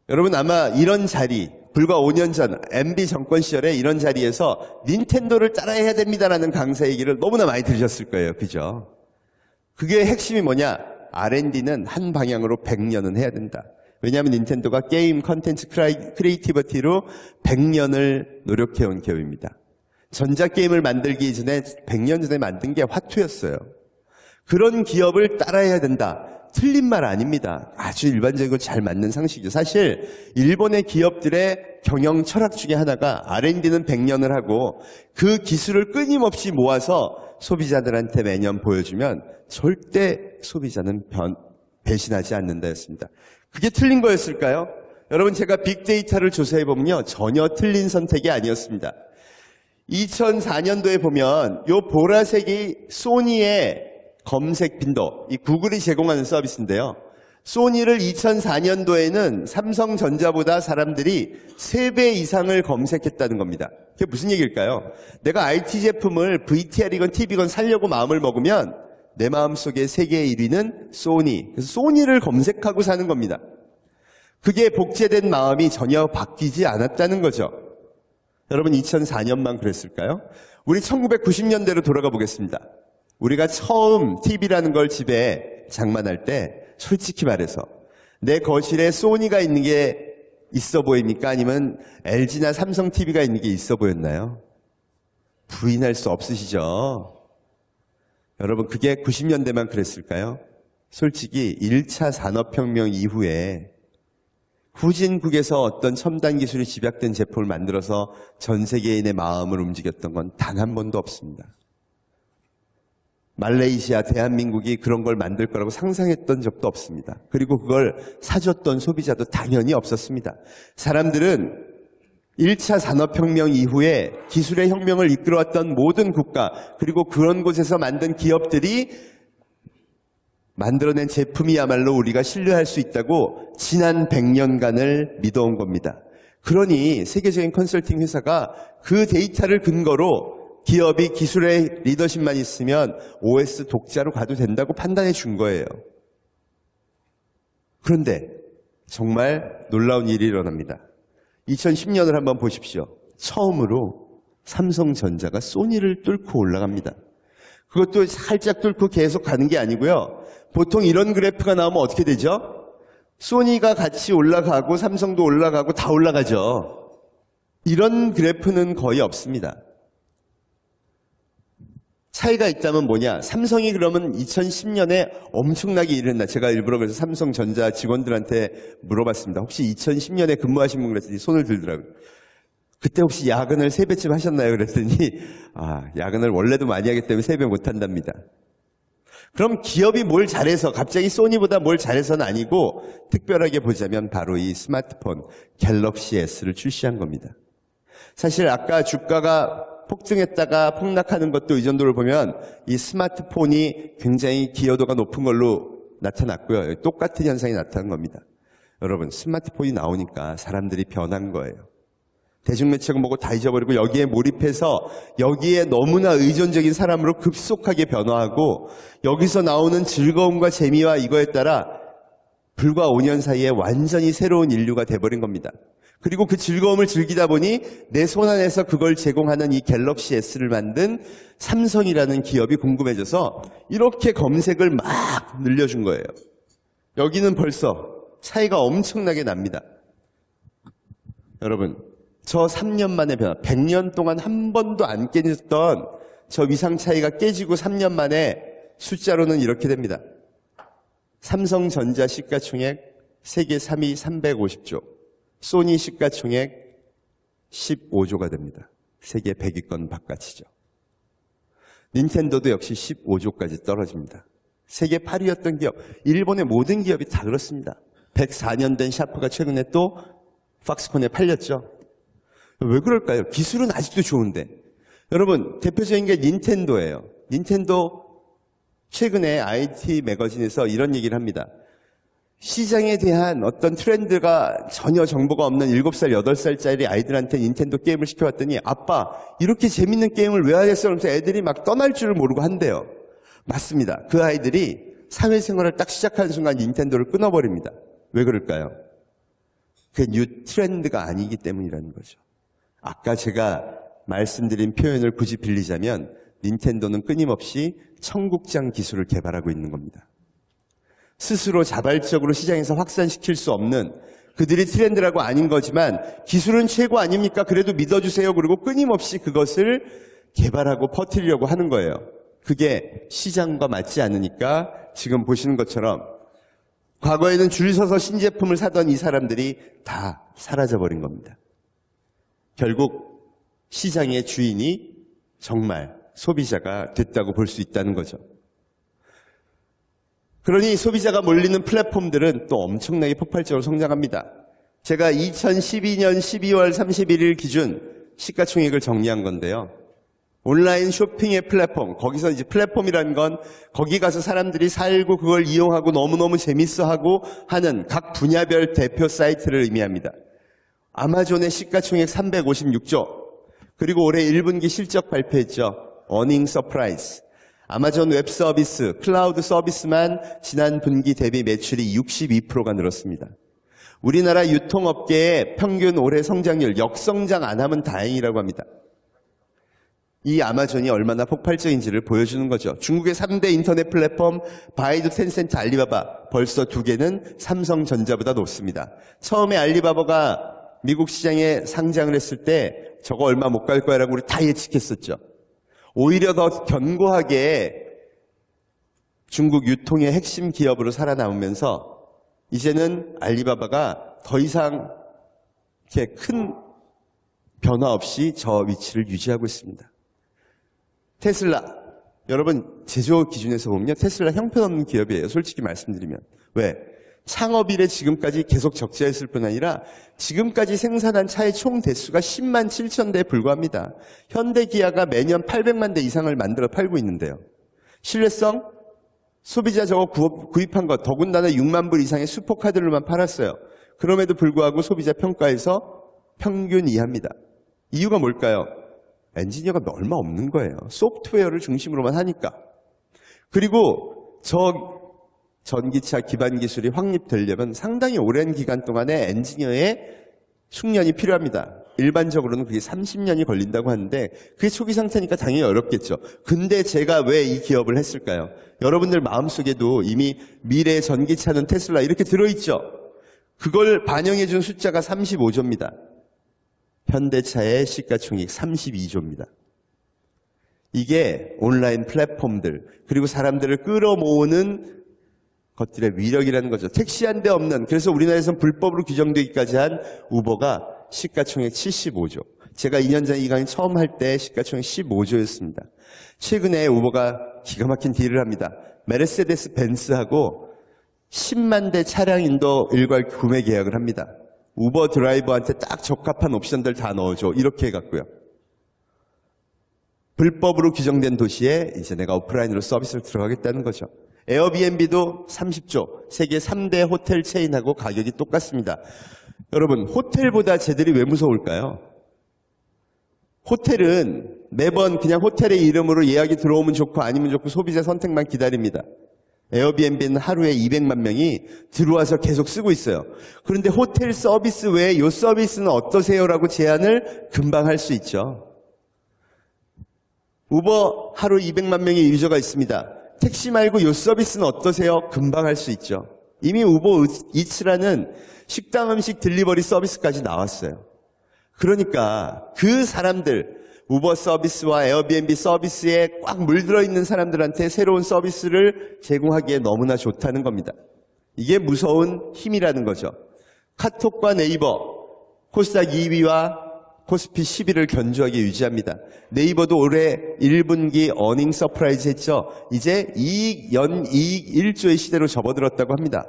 여러분 아마 이런 자리, 불과 5년 전 MB 정권 시절에 이런 자리에서 닌텐도를 따라해야 됩니다라는 강사 얘기를 너무나 많이 들으셨을 거예요. 그죠? 그게 핵심이 뭐냐? R&D는 한 방향으로 100년은 해야 된다. 왜냐하면 닌텐도가 게임 컨텐츠 크리에이티비티로 100년을 노력해온 기업입니다. 전자게임을 만들기 전에 100년 전에 만든 게 화투였어요. 그런 기업을 따라해야 된다. 틀린 말 아닙니다. 아주 일반적이고 잘 맞는 상식이죠. 사실 일본의 기업들의 경영 철학 중에 하나가 R&D는 100년을 하고 그 기술을 끊임없이 모아서 소비자들한테 매년 보여주면 절대 소비자는 배신하지 않는다였습니다. 그게 틀린 거였을까요? 여러분 제가 빅데이터를 조사해보면요. 전혀 틀린 선택이 아니었습니다. 2004년도에 보면 요 보라색이 소니의 검색 빈도, 이 구글이 제공하는 서비스인데요. 소니를 2004년도에는 삼성전자보다 사람들이 3배 이상을 검색했다는 겁니다. 그게 무슨 얘기일까요? 내가 IT 제품을 VTR이건 TV건 사려고 마음을 먹으면 내 마음속에 세계 1위는 소니. 그래서 소니를 검색하고 사는 겁니다. 그게 복제된 마음이 전혀 바뀌지 않았다는 거죠. 여러분 2004년만 그랬을까요? 우리 1990년대로 돌아가 보겠습니다. 우리가 처음 TV라는 걸 집에 장만할 때 솔직히 말해서 내 거실에 소니가 있는 게 있어 보입니까? 아니면 LG나 삼성 TV가 있는 게 있어 보였나요? 부인할 수 없으시죠? 여러분 그게 90년대만 그랬을까요? 솔직히 1차 산업혁명 이후에 후진국에서 어떤 첨단 기술이 집약된 제품을 만들어서 전 세계인의 마음을 움직였던 건 단 한 번도 없습니다. 말레이시아, 대한민국이 그런 걸 만들 거라고 상상했던 적도 없습니다. 그리고 그걸 사줬던 소비자도 당연히 없었습니다. 사람들은 1차 산업혁명 이후에 기술의 혁명을 이끌어왔던 모든 국가 그리고 그런 곳에서 만든 기업들이 만들어낸 제품이야말로 우리가 신뢰할 수 있다고 지난 100년간을 믿어온 겁니다. 그러니 세계적인 컨설팅 회사가 그 데이터를 근거로 기업이 기술의 리더십만 있으면 OS 독자로 가도 된다고 판단해 준 거예요. 그런데 정말 놀라운 일이 일어납니다. 2010년을 한번 보십시오. 처음으로 삼성전자가 소니를 뚫고 올라갑니다. 그것도 살짝 뚫고 계속 가는 게 아니고요. 보통 이런 그래프가 나오면 어떻게 되죠? 소니가 같이 올라가고 삼성도 올라가고 다 올라가죠. 이런 그래프는 거의 없습니다. 차이가 있다면 뭐냐? 삼성이 그러면 2010년에 엄청나게 일을 했나? 제가 일부러 그래서 삼성전자 직원들한테 물어봤습니다. 혹시 2010년에 근무하신 분 그랬더니 손을 들더라고요. 그때 혹시 야근을 3배쯤 하셨나요? 그랬더니 야근을 원래도 많이 하기 때문에 3배 못 한답니다. 그럼 기업이 뭘 잘해서 갑자기 소니보다 뭘 잘해서는 아니고 특별하게 보자면 바로 이 스마트폰 갤럭시 S를 출시한 겁니다. 사실 아까 주가가 폭등했다가 폭락하는 것도 이 정도를 보면 이 스마트폰이 굉장히 기여도가 높은 걸로 나타났고요. 똑같은 현상이 나타난 겁니다. 여러분, 스마트폰이 나오니까 사람들이 변한 거예요. 대중매체가 뭐고 다 잊어버리고 여기에 몰입해서 여기에 너무나 의존적인 사람으로 급속하게 변화하고 여기서 나오는 즐거움과 재미와 이거에 따라 불과 5년 사이에 완전히 새로운 인류가 돼버린 겁니다. 그리고 그 즐거움을 즐기다 보니 내 손 안에서 그걸 제공하는 이 갤럭시 S를 만든 삼성이라는 기업이 궁금해져서 이렇게 검색을 막 늘려준 거예요. 여기는 벌써 차이가 엄청나게 납니다. 여러분, 저 3년 만에 변화, 100년 동안 한 번도 안 깨졌던 저 위상 차이가 깨지고 3년 만에 숫자로는 이렇게 됩니다. 삼성전자 시가총액 세계 3위 350조, 소니 시가총액 15조가 됩니다. 세계 100위권 바깥이죠. 닌텐도도 역시 15조까지 떨어집니다. 세계 8위였던 기업, 일본의 모든 기업이 다 그렇습니다. 104년 된 샤프가 최근에 또 팍스콘에 팔렸죠. 왜 그럴까요? 기술은 아직도 좋은데. 여러분, 대표적인 게 닌텐도예요. 닌텐도 최근에 IT 매거진에서 이런 얘기를 합니다. 시장에 대한 어떤 트렌드가 전혀 정보가 없는 7살, 8살짜리 아이들한테 닌텐도 게임을 시켜왔더니 아빠, 이렇게 재밌는 게임을 왜 하겠어? 그러면서 애들이 막 떠날 줄을 모르고 한대요. 맞습니다. 그 아이들이 사회생활을 딱 시작하는 순간 닌텐도를 끊어버립니다. 왜 그럴까요? 그게 뉴 트렌드가 아니기 때문이라는 거죠. 아까 제가 말씀드린 표현을 굳이 빌리자면 닌텐도는 끊임없이 청국장 기술을 개발하고 있는 겁니다. 스스로 자발적으로 시장에서 확산시킬 수 없는 그들이 트렌드라고 아닌 거지만 기술은 최고 아닙니까? 그래도 믿어주세요. 그리고 끊임없이 그것을 개발하고 퍼뜨리려고 하는 거예요. 그게 시장과 맞지 않으니까 지금 보시는 것처럼 과거에는 줄 서서 신제품을 사던 이 사람들이 다 사라져버린 겁니다. 결국 시장의 주인이 정말 소비자가 됐다고 볼 수 있다는 거죠. 그러니 소비자가 몰리는 플랫폼들은 또 엄청나게 폭발적으로 성장합니다. 제가 2012년 12월 31일 기준 시가총액을 정리한 건데요. 온라인 쇼핑의 플랫폼, 거기서 이제 플랫폼이라는 건 거기 가서 사람들이 살고 그걸 이용하고 너무너무 재밌어하고 하는 각 분야별 대표 사이트를 의미합니다. 아마존의 시가총액 356조, 그리고 올해 1분기 실적 발표했죠. 어닝 서프라이즈. 아마존 웹 서비스, 클라우드 서비스만 지난 분기 대비 매출이 62%가 늘었습니다. 우리나라 유통업계의 평균 올해 성장률 역성장 안 하면 다행이라고 합니다. 이 아마존이 얼마나 폭발적인지를 보여주는 거죠. 중국의 3대 인터넷 플랫폼 바이두, 텐센트, 알리바바 벌써 2개는 삼성전자보다 높습니다. 처음에 알리바바가 미국 시장에 상장을 했을 때 저거 얼마 못 갈 거야라고 우리 다 예측했었죠. 오히려 더 견고하게 중국 유통의 핵심 기업으로 살아남으면서 이제는 알리바바가 더 이상 이렇게 큰 변화 없이 저 위치를 유지하고 있습니다. 테슬라, 여러분 제조업 기준에서 보면 테슬라 형편없는 기업이에요. 솔직히 말씀드리면. 왜? 창업일에 지금까지 계속 적자였을 뿐 아니라 지금까지 생산한 차의 총 대수가 10만 7천 대에 불과합니다. 현대기아가 매년 800만 대 이상을 만들어 팔고 있는데요. 신뢰성? 소비자 저거 구입한 것 더군다나 6만 불 이상의 슈퍼카들로만 팔았어요. 그럼에도 불구하고 소비자 평가에서 평균 이하입니다. 이유가 뭘까요? 엔지니어가 얼마 없는 거예요. 소프트웨어를 중심으로만 하니까. 그리고 전기차 기반 기술이 확립되려면 상당히 오랜 기간 동안에 엔지니어의 숙련이 필요합니다. 일반적으로는 그게 30년이 걸린다고 하는데 그게 초기 상태니까 당연히 어렵겠죠. 근데 제가 왜 이 기업을 했을까요? 여러분들 마음속에도 이미 미래의 전기차는 테슬라 이렇게 들어있죠. 그걸 반영해 준 숫자가 35조입니다. 현대차의 시가총액 32조입니다. 이게 온라인 플랫폼들 그리고 사람들을 끌어모으는 것들의 위력이라는 거죠. 택시 한 대 없는, 그래서 우리나라에서는 불법으로 규정되기까지 한 우버가 시가총액 75조. 제가 2년 전 이 강의 처음 할 때 시가총액 15조였습니다. 최근에 우버가 기가 막힌 딜을 합니다. 메르세데스 벤츠하고 10만 대 차량 인도 일괄 구매 계약을 합니다. 우버 드라이버한테 딱 적합한 옵션들 다 넣어줘. 이렇게 해갖고요. 불법으로 규정된 도시에 이제 내가 오프라인으로 서비스를 들어가겠다는 거죠. 에어비앤비도 30조, 세계 3대 호텔 체인하고 가격이 똑같습니다. 여러분, 호텔보다 쟤들이 왜 무서울까요? 호텔은 매번 그냥 호텔의 이름으로 예약이 들어오면 좋고 아니면 좋고 소비자 선택만 기다립니다. 에어비앤비는 하루에 200만 명이 들어와서 계속 쓰고 있어요. 그런데 호텔 서비스 외에 이 서비스는 어떠세요라고 제안을 금방 할 수 있죠. 우버 하루 200만 명의 유저가 있습니다. 택시 말고 이 서비스는 어떠세요? 금방 할 수 있죠. 이미 우버 이츠라는 식당 음식 딜리버리 서비스까지 나왔어요. 그러니까 그 사람들, 우버 서비스와 에어비앤비 서비스에 꽉 물들어 있는 사람들한테 새로운 서비스를 제공하기에 너무나 좋다는 겁니다. 이게 무서운 힘이라는 거죠. 카톡과 네이버, 코스닥 2위와 코스피 10위를 견조하게 유지합니다. 네이버도 올해 1분기 어닝 서프라이즈 했죠. 이제 이익 1조의 시대로 접어들었다고 합니다.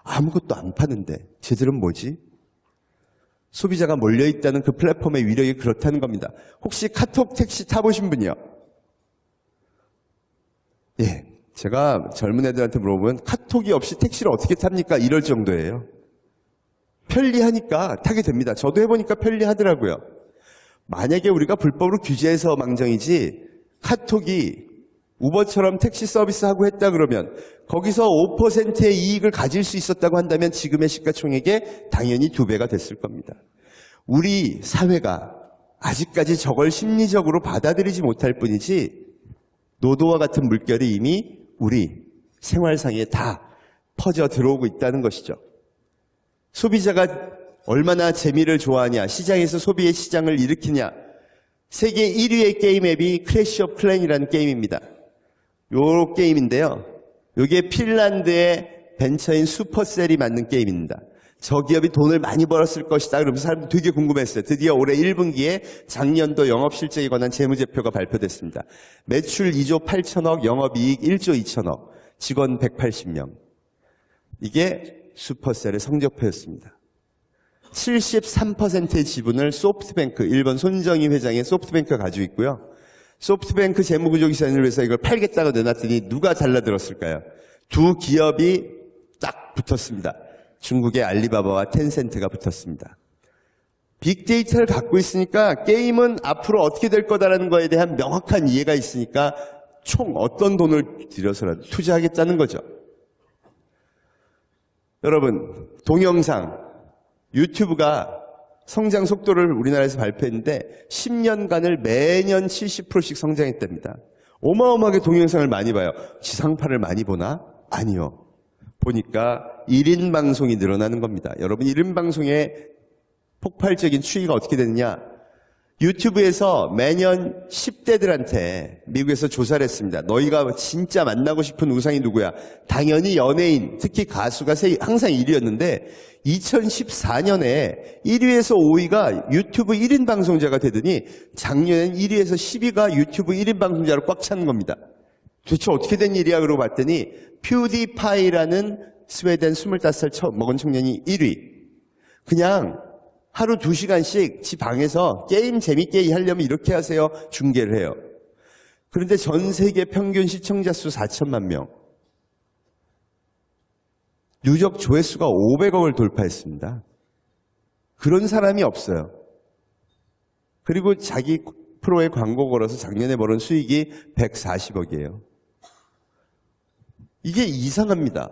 아무것도 안 파는데 쟤들은 뭐지? 소비자가 몰려있다는 그 플랫폼의 위력이 그렇다는 겁니다. 혹시 카톡 택시 타보신 분이요? 예, 제가 젊은 애들한테 물어보면 카톡이 없이 택시를 어떻게 탑니까? 이럴 정도예요. 편리하니까 타게 됩니다. 저도 해보니까 편리하더라고요. 만약에 우리가 불법으로 규제해서 망정이지 카톡이 우버처럼 택시 서비스하고 했다 그러면 거기서 5%의 이익을 가질 수 있었다고 한다면 지금의 시가총액에 당연히 2배가 됐을 겁니다. 우리 사회가 아직까지 저걸 심리적으로 받아들이지 못할 뿐이지 노도와 같은 물결이 이미 우리 생활상에 다 퍼져 들어오고 있다는 것이죠. 소비자가 얼마나 재미를 좋아하냐, 시장에서 소비의 시장을 일으키냐. 세계 1위의 게임 앱이 클래시 오브 클랜이라는 게임입니다. 요 게임인데요. 요게 핀란드의 벤처인 슈퍼셀이 만든 게임입니다. 저 기업이 돈을 많이 벌었을 것이다. 그러면서 사람들이 되게 궁금했어요. 드디어 올해 1분기에 작년도 영업실적에 관한 재무제표가 발표됐습니다. 매출 2조 8천억, 영업이익 1조 2천억, 직원 180명. 이게 슈퍼셀의 성적표였습니다. 73%의 지분을 소프트뱅크, 일본 손정희 회장의 소프트뱅크가 가지고 있고요. 소프트뱅크 재무구조 기산을 위해서 이걸 팔겠다고 내놨더니 누가 달라들었을까요? 두 기업이 딱 붙었습니다. 중국의 알리바바와 텐센트가 붙었습니다. 빅데이터를 갖고 있으니까 게임은 앞으로 어떻게 될 거다라는 거에 대한 명확한 이해가 있으니까 총 어떤 돈을 들여서라도 투자하겠다는 거죠. 여러분, 동영상, 유튜브가 성장 속도를 우리나라에서 발표했는데 10년간을 매년 70%씩 성장했답니다. 어마어마하게 동영상을 많이 봐요. 지상파를 많이 보나? 아니요. 보니까 1인 방송이 늘어나는 겁니다. 여러분, 1인 방송의 폭발적인 추이가 어떻게 되느냐? 유튜브에서 매년 10대들한테 미국에서 조사를 했습니다. 너희가 진짜 만나고 싶은 우상이 누구야? 당연히 연예인, 특히 가수가 항상 1위였는데 2014년에 1위에서 5위가 유튜브 1인 방송자가 되더니 작년엔 1위에서 10위가 유튜브 1인 방송자로 꽉 차는 겁니다. 도대체 어떻게 된 일이야? 그러고 봤더니 퓨디파이라는 스웨덴 25살 먹은 청년이 1위. 그냥 하루 2시간씩 지 방에서 게임 재밌게 하려면 이렇게 하세요. 중계를 해요. 그런데 전 세계 평균 시청자 수 4천만 명. 누적 조회수가 500억을 돌파했습니다. 그런 사람이 없어요. 그리고 자기 프로에 광고 걸어서 작년에 벌은 수익이 140억이에요. 이게 이상합니다.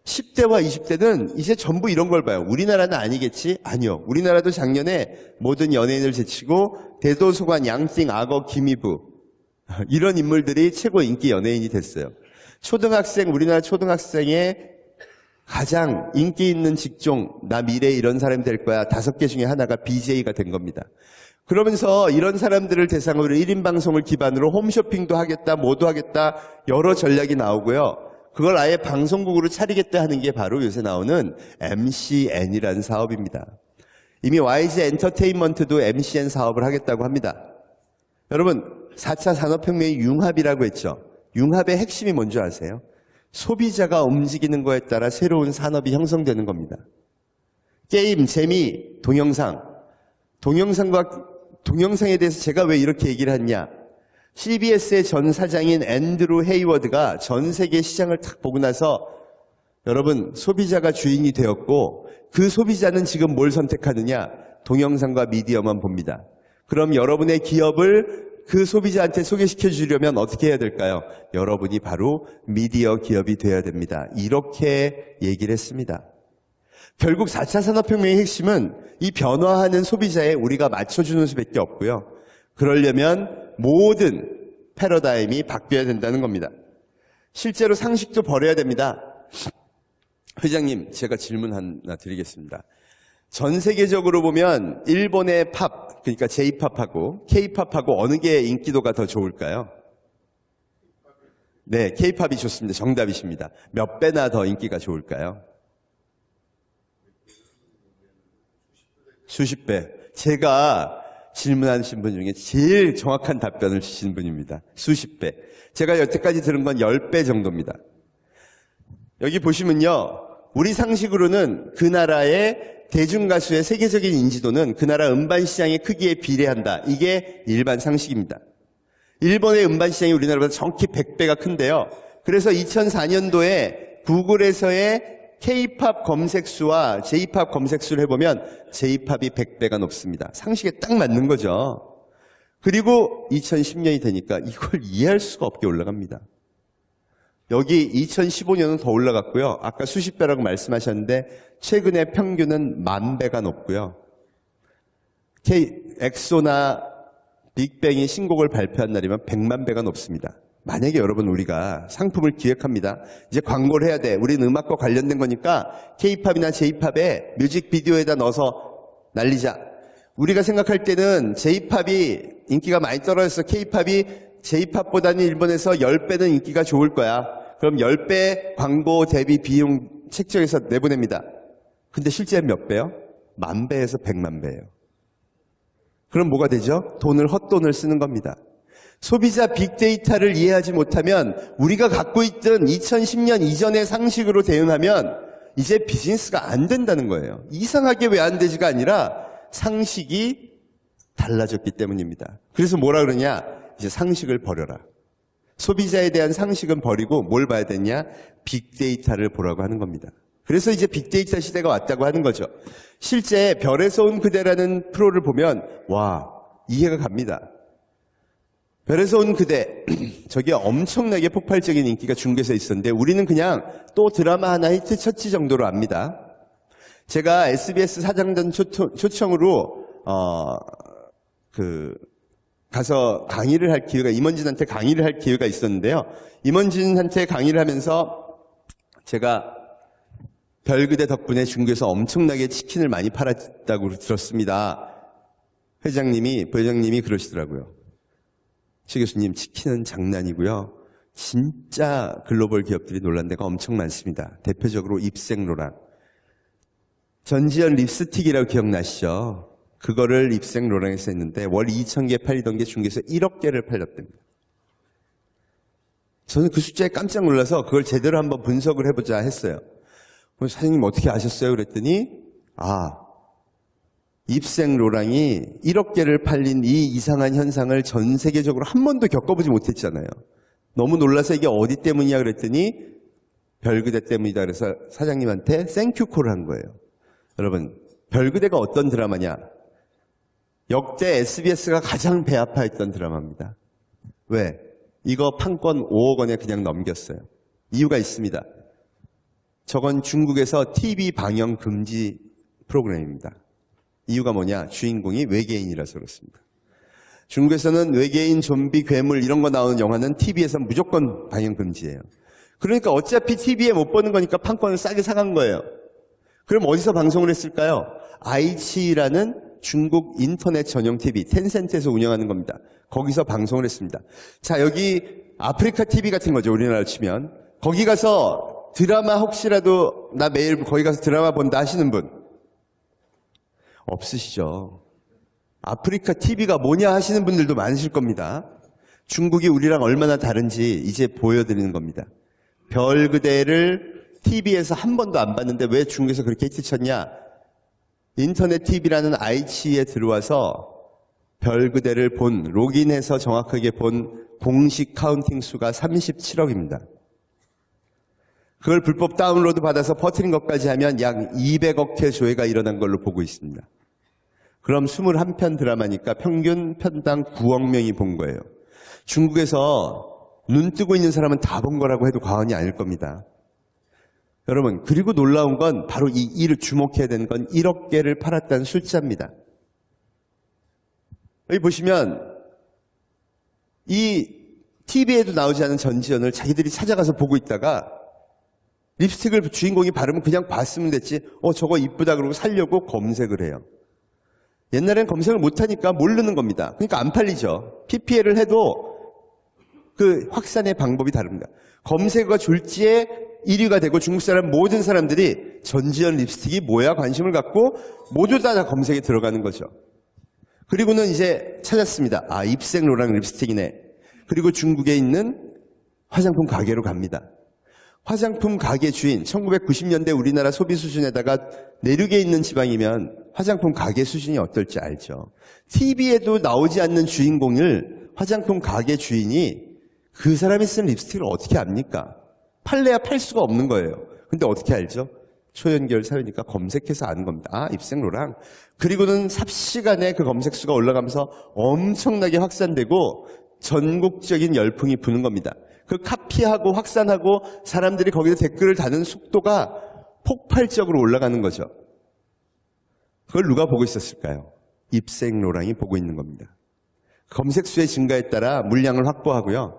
10대와 20대는 이제 전부 이런 걸 봐요. 우리나라는 아니겠지? 아니요. 우리나라도 작년에 모든 연예인을 제치고 대도서관 양띵, 악어, 김희부 이런 인물들이 최고 인기 연예인이 됐어요. 초등학생, 우리나라 초등학생의 가장 인기 있는 직종, 나 미래에 이런 사람이 될 거야. 5개 중에 하나가 BJ가 된 겁니다. 그러면서 이런 사람들을 대상으로 1인 방송을 기반으로 홈쇼핑도 하겠다, 뭐도 하겠다, 여러 전략이 나오고요. 그걸 아예 방송국으로 차리겠다 하는 게 바로 요새 나오는 MCN이라는 사업입니다. 이미 YG 엔터테인먼트도 MCN 사업을 하겠다고 합니다. 여러분, 4차 산업혁명의 융합이라고 했죠. 융합의 핵심이 뭔지 아세요? 소비자가 움직이는 거에 따라 새로운 산업이 형성되는 겁니다. 게임, 재미, 동영상. 동영상에 대해서 제가 왜 이렇게 얘기를 했냐. CBS의 전 사장인 앤드루 헤이워드가 전 세계 시장을 탁 보고 나서 여러분, 소비자가 주인이 되었고 그 소비자는 지금 뭘 선택하느냐? 동영상과 미디어만 봅니다. 그럼 여러분의 기업을 그 소비자한테 소개시켜 주려면 어떻게 해야 될까요? 여러분이 바로 미디어 기업이 되어야 됩니다. 이렇게 얘기를 했습니다. 결국 4차 산업혁명의 핵심은 이 변화하는 소비자에 우리가 맞춰주는 수밖에 없고요. 그러려면 모든 패러다임이 바뀌어야 된다는 겁니다. 실제로 상식도 버려야 됩니다. 회장님, 제가 질문 하나 드리겠습니다. 전 세계적으로 보면 일본의 팝, 그러니까 J-팝하고 K-팝하고 어느 게 인기도가 더 좋을까요? 네, K-팝이 좋습니다. 정답이십니다. 몇 배나 더 인기가 좋을까요? 수십 배. 제가 질문하신 분 중에 제일 정확한 답변을 주신 분입니다. 수십 배. 제가 여태까지 들은 건 10배 정도입니다. 여기 보시면요. 우리 상식으로는 그 나라의 대중가수의 세계적인 인지도는 그 나라 음반시장의 크기에 비례한다. 이게 일반 상식입니다. 일본의 음반시장이 우리나라보다 정확히 100배가 큰데요. 그래서 2004년도에 구글에서의 K-팝 검색수와 J-팝 검색수를 해보면 J-팝이 100배가 높습니다. 상식에 딱 맞는 거죠. 그리고 2010년이 되니까 이걸 이해할 수가 없게 올라갑니다. 여기 2015년은 더 올라갔고요. 아까 수십 배라고 말씀하셨는데 최근에 평균은 10,000배가 높고요. 엑소나 빅뱅이 신곡을 발표한 날이면 100만 배가 높습니다. 만약에 여러분 우리가 상품을 기획합니다. 이제 광고를 해야 돼. 우리는 음악과 관련된 거니까 K-팝이나 J-팝에 뮤직비디오에다 넣어서 날리자. 우리가 생각할 때는 J-팝이 인기가 많이 떨어져서 K-팝이 J-팝보다는 일본에서 10배는 인기가 좋을 거야. 그럼 10배 광고 대비 비용 책정해서 내보냅니다. 근데 실제 몇 배요? 10,000배에서 100만 배예요. 그럼 뭐가 되죠? 헛돈을 쓰는 겁니다. 소비자 빅데이터를 이해하지 못하면 우리가 갖고 있던 2010년 이전의 상식으로 대응하면 이제 비즈니스가 안 된다는 거예요. 이상하게 왜 안 되지가 아니라 상식이 달라졌기 때문입니다. 그래서 뭐라 그러냐? 이제 상식을 버려라. 소비자에 대한 상식은 버리고 뭘 봐야 되냐? 빅데이터를 보라고 하는 겁니다. 그래서 이제 빅데이터 시대가 왔다고 하는 거죠. 실제 별에서 온 그대라는 프로를 보면 와, 이해가 갑니다. 별에서 온 그대, 저게 엄청나게 폭발적인 인기가 중국에서 있었는데 우리는 그냥 또 드라마 하나 히트 쳤지 정도로 압니다. 제가 SBS 사장단 초청으로 가서 강의를 할 기회가, 임원진한테 강의를 할 기회가 있었는데요. 임원진한테 강의를 하면서 제가 별그대 덕분에 중국에서 엄청나게 치킨을 많이 팔았다고 들었습니다. 부회장님이 그러시더라고요. 최 교수님, 치킨은 장난이고요. 진짜 글로벌 기업들이 놀란 데가 엄청 많습니다. 대표적으로 입생로랑. 전지현 립스틱이라고 기억나시죠? 그거를 입생로랑에서 했는데 월 2,000개 팔리던 게 중국에서 1억 개를 팔렸답니다. 저는 그 숫자에 깜짝 놀라서 그걸 제대로 한번 분석을 해보자 했어요. 그래서 사장님 어떻게 아셨어요? 그랬더니 입생로랑이 1억 개를 팔린 이 이상한 현상을 전 세계적으로 한 번도 겪어보지 못했잖아요. 너무 놀라서 이게 어디 때문이냐 그랬더니 별그대 때문이다 그래서 사장님한테 땡큐콜을 한 거예요. 여러분, 별그대가 어떤 드라마냐? 역대 SBS가 가장 배 아파했던 드라마입니다. 왜? 이거 판권 5억 원에 그냥 넘겼어요. 이유가 있습니다. 저건 중국에서 TV 방영 금지 프로그램입니다. 이유가 뭐냐? 주인공이 외계인이라서 그렇습니다. 중국에서는 외계인, 좀비, 괴물 이런 거 나오는 영화는 TV에서 무조건 방영 금지예요. 그러니까 어차피 TV에 못 보는 거니까 판권을 싸게 사간 거예요. 그럼 어디서 방송을 했을까요? 아이치라는 중국 인터넷 전용 TV 텐센트에서 운영하는 겁니다. 거기서 방송을 했습니다. 자, 여기 아프리카 TV 같은 거죠. 우리나라로 치면. 거기 가서 드라마 혹시라도 나 매일 거기 가서 드라마 본다 하시는 분 없으시죠? 아프리카 TV가 뭐냐 하시는 분들도 많으실 겁니다. 중국이 우리랑 얼마나 다른지 이제 보여드리는 겁니다. 별그대를 TV에서 한 번도 안 봤는데 왜 중국에서 그렇게 히트쳤냐? 인터넷 TV라는 아이치에 들어와서 별그대를 로그인해서 정확하게 본 공식 카운팅 수가 37억입니다. 그걸 불법 다운로드 받아서 퍼뜨린 것까지 하면 약 200억 회 조회가 일어난 걸로 보고 있습니다. 그럼 21편 드라마니까 평균 편당 9억 명이 본 거예요. 중국에서 눈 뜨고 있는 사람은 다 본 거라고 해도 과언이 아닐 겁니다. 여러분, 그리고 놀라운 건 바로 이를 주목해야 되는 건 1억 개를 팔았다는 숫자입니다. 여기 보시면 이 TV에도 나오지 않은 전지현을 자기들이 찾아가서 보고 있다가 립스틱을 주인공이 바르면 그냥 봤으면 됐지 저거 이쁘다 그러고 살려고 검색을 해요. 옛날엔 검색을 못하니까 모르는 겁니다. 그러니까 안 팔리죠. PPL을 해도 그 확산의 방법이 다릅니다. 검색어가 졸지에 1위가 되고 중국 사람 모든 사람들이 전지현 립스틱이 뭐야 관심을 갖고 모두 다 검색에 들어가는 거죠. 그리고는 이제 찾았습니다. 아, 입생 로랑 립스틱이네. 그리고 중국에 있는 화장품 가게로 갑니다. 화장품 가게 주인, 1990년대 우리나라 소비 수준에다가 내륙에 있는 지방이면 화장품 가게 수준이 어떨지 알죠. TV에도 나오지 않는 주인공을 화장품 가게 주인이 그 사람이 쓴 립스틱을 어떻게 압니까? 팔래야 팔 수가 없는 거예요. 근데 어떻게 알죠? 초연결 사회니까 검색해서 아는 겁니다. 아, 입생로랑. 그리고는 삽시간에 그 검색수가 올라가면서 엄청나게 확산되고 전국적인 열풍이 부는 겁니다. 그 카피하고 확산하고 사람들이 거기에 댓글을 다는 속도가 폭발적으로 올라가는 거죠. 그걸 누가 보고 있었을까요? 입생로랑이 보고 있는 겁니다. 검색수의 증가에 따라 물량을 확보하고요.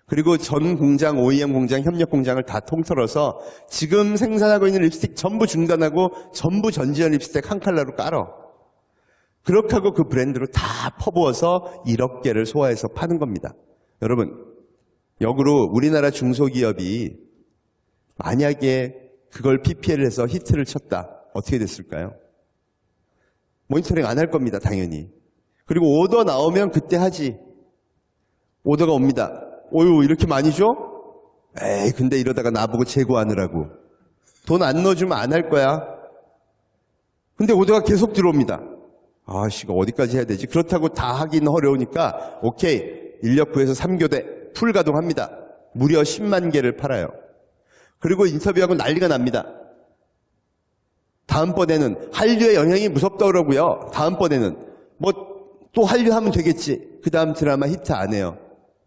그리고 전 공장, OEM 공장, 협력 공장을 다 통틀어서 지금 생산하고 있는 립스틱 전부 중단하고 전부 전지현 립스틱 한 컬러로 깔어. 그렇게 하고 그 브랜드로 다 퍼부어서 1억 개를 소화해서 파는 겁니다. 여러분, 역으로 우리나라 중소기업이 만약에 그걸 PPL을 해서 히트를 쳤다. 어떻게 됐을까요? 모니터링 안 할 겁니다. 당연히. 그리고 오더 나오면 그때 하지. 오더가 옵니다. 오유 이렇게 많이 줘? 에이 근데 이러다가 나보고 재고하느라고. 돈 안 넣어주면 안 할 거야. 근데 오더가 계속 들어옵니다. 아씨 이거 어디까지 해야 되지? 그렇다고 다 하긴 어려우니까 오케이 인력 구해서 3교대 풀 가동합니다. 무려 10만 개를 팔아요. 그리고 인터뷰하고 난리가 납니다. 다음번에는 한류의 영향이 무섭다 그러고요. 다음번에는 뭐 또 한류 하면 되겠지. 그 다음 드라마 히트 안 해요.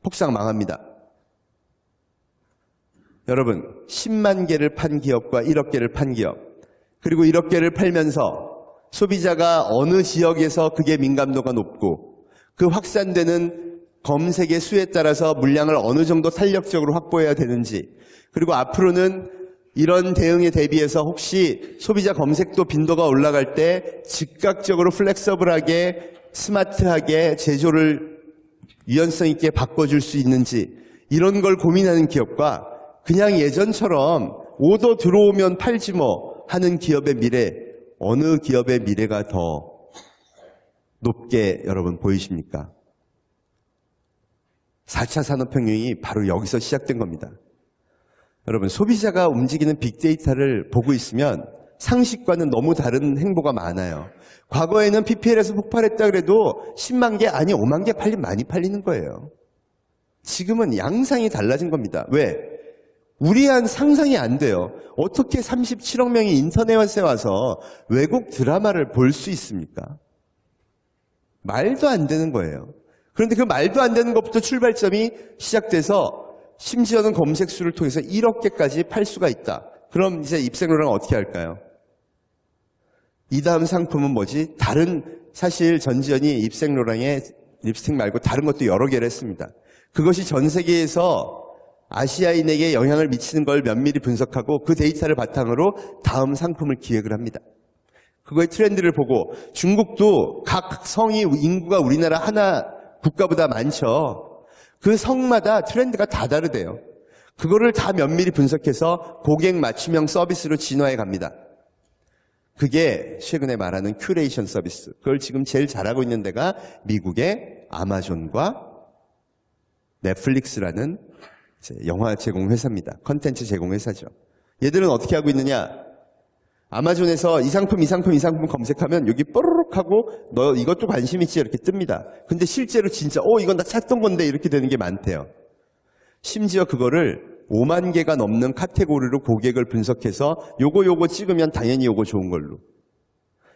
폭삭 망합니다. 여러분 10만 개를 판 기업과 1억 개를 판 기업 그리고 1억 개를 팔면서 소비자가 어느 지역에서 그게 민감도가 높고 그 확산되는 검색의 수에 따라서 물량을 어느 정도 탄력적으로 확보해야 되는지 그리고 앞으로는 이런 대응에 대비해서 혹시 소비자 검색도 빈도가 올라갈 때 즉각적으로 플렉서블하게 스마트하게 제조를 유연성 있게 바꿔줄 수 있는지 이런 걸 고민하는 기업과 그냥 예전처럼 오더 들어오면 팔지 뭐 하는 기업의 미래 어느 기업의 미래가 더 높게 여러분 보이십니까? 4차 산업혁명이 바로 여기서 시작된 겁니다. 여러분 소비자가 움직이는 빅데이터를 보고 있으면 상식과는 너무 다른 행보가 많아요. 과거에는 PPL에서 폭발했다 그래도 10만 개 아니 5만 개 팔리면 많이 팔리는 거예요. 지금은 양상이 달라진 겁니다. 왜? 우리한 상상이 안 돼요. 어떻게 37억 명이 인터넷에 와서 외국 드라마를 볼 수 있습니까? 말도 안 되는 거예요. 그런데 그 말도 안 되는 것부터 출발점이 시작돼서 심지어는 검색수를 통해서 1억 개까지 팔 수가 있다. 그럼 이제 입생로랑 어떻게 할까요? 이 다음 상품은 뭐지? 다른 사실 전지현이 입생로랑의 립스틱 말고 다른 것도 여러 개를 했습니다. 그것이 전 세계에서 아시아인에게 영향을 미치는 걸 면밀히 분석하고 그 데이터를 바탕으로 다음 상품을 기획을 합니다. 그거의 트렌드를 보고 중국도 각 성이 인구가 우리나라 하나 국가보다 많죠. 그 성마다 트렌드가 다 다르대요. 그거를 다 면밀히 분석해서 고객 맞춤형 서비스로 진화해 갑니다. 그게 최근에 말하는 큐레이션 서비스. 그걸 지금 제일 잘하고 있는 데가 미국의 아마존과 넷플릭스라는 영화 제공 회사입니다. 컨텐츠 제공 회사죠. 얘들은 어떻게 하고 있느냐? 아마존에서 이 상품 검색하면 여기 뽀로록 하고 너 이것도 관심 있지 이렇게 뜹니다. 근데 실제로 진짜 이건 나 찾던 건데 이렇게 되는 게 많대요. 심지어 그거를 5만 개가 넘는 카테고리로 고객을 분석해서 요거 찍으면 당연히 요거 좋은 걸로.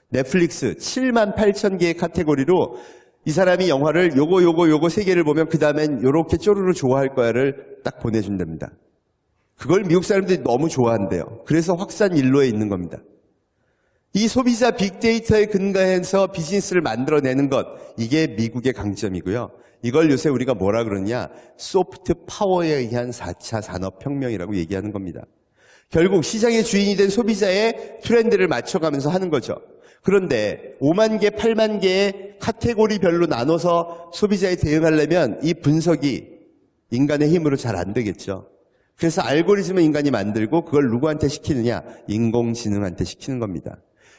넷플릭스 7만 8천 개의 카테고리로 이 사람이 영화를 요거 세 개를 보면 그 다음엔 요렇게 쪼르르 좋아할 거야를 딱 보내준답니다. 그걸 미국 사람들이 너무 좋아한대요. 그래서 확산 일로에 있는 겁니다. 이 소비자 빅데이터에 근거해서 비즈니스를 만들어내는 것, 이게 미국의 강점이고요. 이걸 요새 우리가 뭐라 그러냐? 소프트 파워에 의한 4차 산업혁명이라고 얘기하는 겁니다. 결국 시장의 주인이 된 소비자의 트렌드를 맞춰가면서 하는 거죠. 그런데 5만 개, 8만 개의 카테고리별로 나눠서 소비자에 대응하려면 이 분석이 인간의 힘으로 잘 안 되겠죠. 그래서 알고리즘을 인간이 만들고 그걸 누구한테 시키느냐? 인공지능한테 시키는 겁니다.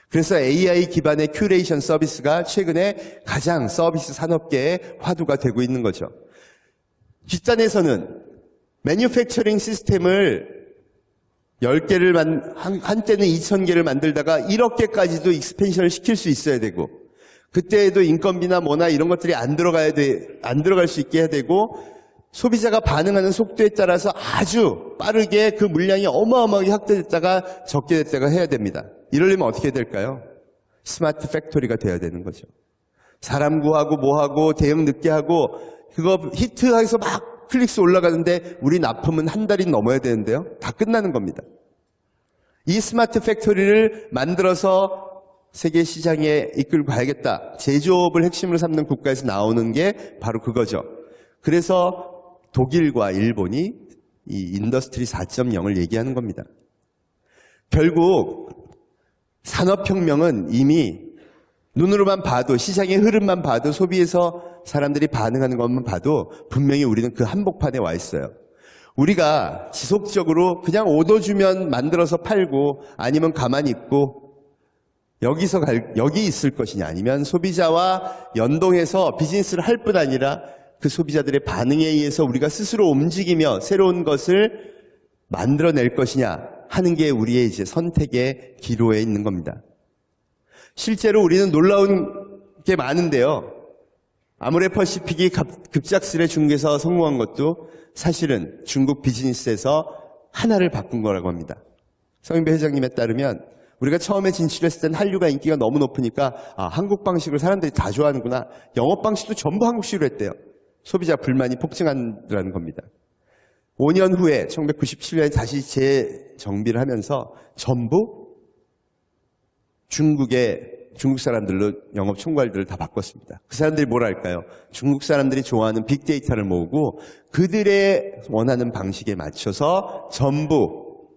그래서 AI 기반의 큐레이션 서비스가 최근에 가장 서비스 산업계의 화두가 되고 있는 거죠. 뒷단에서는 매뉴팩처링 시스템을 10개를 한때는 2,000개를 만들다가 1억 개까지도 익스펜션을 시킬 수 있어야 되고 그때에도 인건비나 뭐나 이런 것들이 안 들어갈 수 있게 해야 되고 소비자가 반응하는 속도에 따라서 아주 빠르게 그 물량이 어마어마하게 확대됐다가 적게 됐다가 해야 됩니다. 이러려면 어떻게 될까요? 스마트 팩토리가 돼야 되는 거죠. 사람 구하고 뭐하고 대응 늦게 하고 그거 히트해서 막 클릭수 올라가는데 우리 납품은 한 달이 넘어야 되는데요. 다 끝나는 겁니다. 이 스마트 팩토리를 만들어서 세계 시장에 이끌고 가야겠다. 제조업을 핵심으로 삼는 국가에서 나오는 게 바로 그거죠. 그래서 독일과 일본이 이 인더스트리 4.0을 얘기하는 겁니다. 결국 산업혁명은 이미 눈으로만 봐도 시장의 흐름만 봐도 소비에서 사람들이 반응하는 것만 봐도 분명히 우리는 그 한복판에 와 있어요. 우리가 지속적으로 그냥 오더 주면 만들어서 팔고 아니면 가만히 있고 여기 있을 것이냐 아니면 소비자와 연동해서 비즈니스를 할 뿐 아니라 그 소비자들의 반응에 의해서 우리가 스스로 움직이며 새로운 것을 만들어낼 것이냐 하는 게 우리의 이제 선택의 기로에 있는 겁니다. 실제로 우리는 놀라운 게 많은데요. 아모레퍼시픽이 급작스레 중국에서 성공한 것도 사실은 중국 비즈니스에서 하나를 바꾼 거라고 합니다. 성인배 회장님에 따르면 우리가 처음에 진출했을 땐 한류가 인기가 너무 높으니까 한국 방식을 사람들이 다 좋아하는구나. 영업 방식도 전부 한국식으로 했대요. 소비자 불만이 폭증한다는 겁니다. 5년 후에 1997년에 다시 재정비를 하면서 전부 중국 사람들로 영업 총괄들을 다 바꿨습니다. 그 사람들이 뭐라 할까요? 중국 사람들이 좋아하는 빅데이터를 모으고 그들의 원하는 방식에 맞춰서 전부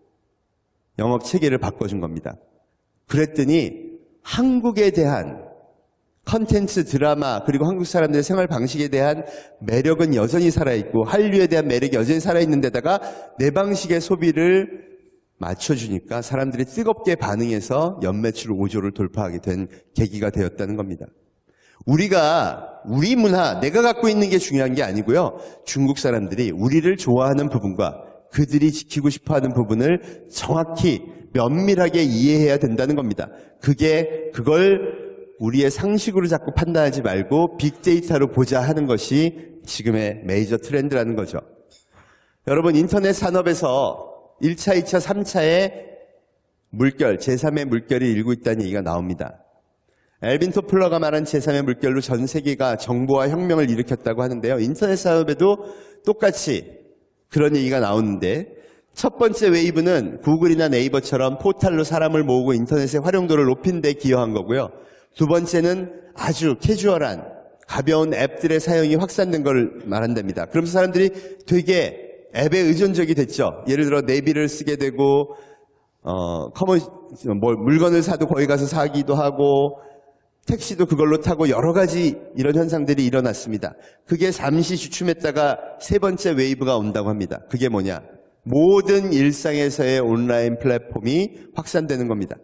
영업 체계를 바꿔준 겁니다. 그랬더니 한국에 대한 컨텐츠, 드라마 그리고 한국 사람들의 생활 방식에 대한 매력은 여전히 살아있고 한류에 대한 매력이 여전히 살아있는 데다가 내 방식의 소비를 맞춰주니까 사람들이 뜨겁게 반응해서 연매출 5조를 돌파하게 된 계기가 되었다는 겁니다. 우리 문화, 내가 갖고 있는 게 중요한 게 아니고요. 중국 사람들이 우리를 좋아하는 부분과 그들이 지키고 싶어하는 부분을 정확히 면밀하게 이해해야 된다는 겁니다. 그걸 우리의 상식으로 자꾸 판단하지 말고 빅데이터로 보자 하는 것이 지금의 메이저 트렌드라는 거죠. 여러분 인터넷 산업에서 1차, 2차, 3차의 물결, 제3의 물결이 일고 있다는 얘기가 나옵니다. 엘빈 토플러가 말한 제3의 물결로 전 세계가 정보화 혁명을 일으켰다고 하는데요. 인터넷 산업에도 똑같이 그런 얘기가 나오는데 첫 번째 웨이브는 구글이나 네이버처럼 포탈로 사람을 모으고 인터넷의 활용도를 높인 데 기여한 거고요. 두 번째는 아주 캐주얼한 가벼운 앱들의 사용이 확산된 걸 말한답니다. 그러면서 사람들이 되게 앱에 의존적이 됐죠. 예를 들어 내비를 쓰게 되고 물건을 사도 거기 가서 사기도 하고 택시도 그걸로 타고 여러 가지 이런 현상들이 일어났습니다. 그게 잠시 주춤했다가 세 번째 웨이브가 온다고 합니다. 그게 뭐냐? 모든 일상에서의 온라인 플랫폼이 확산되는 겁니다.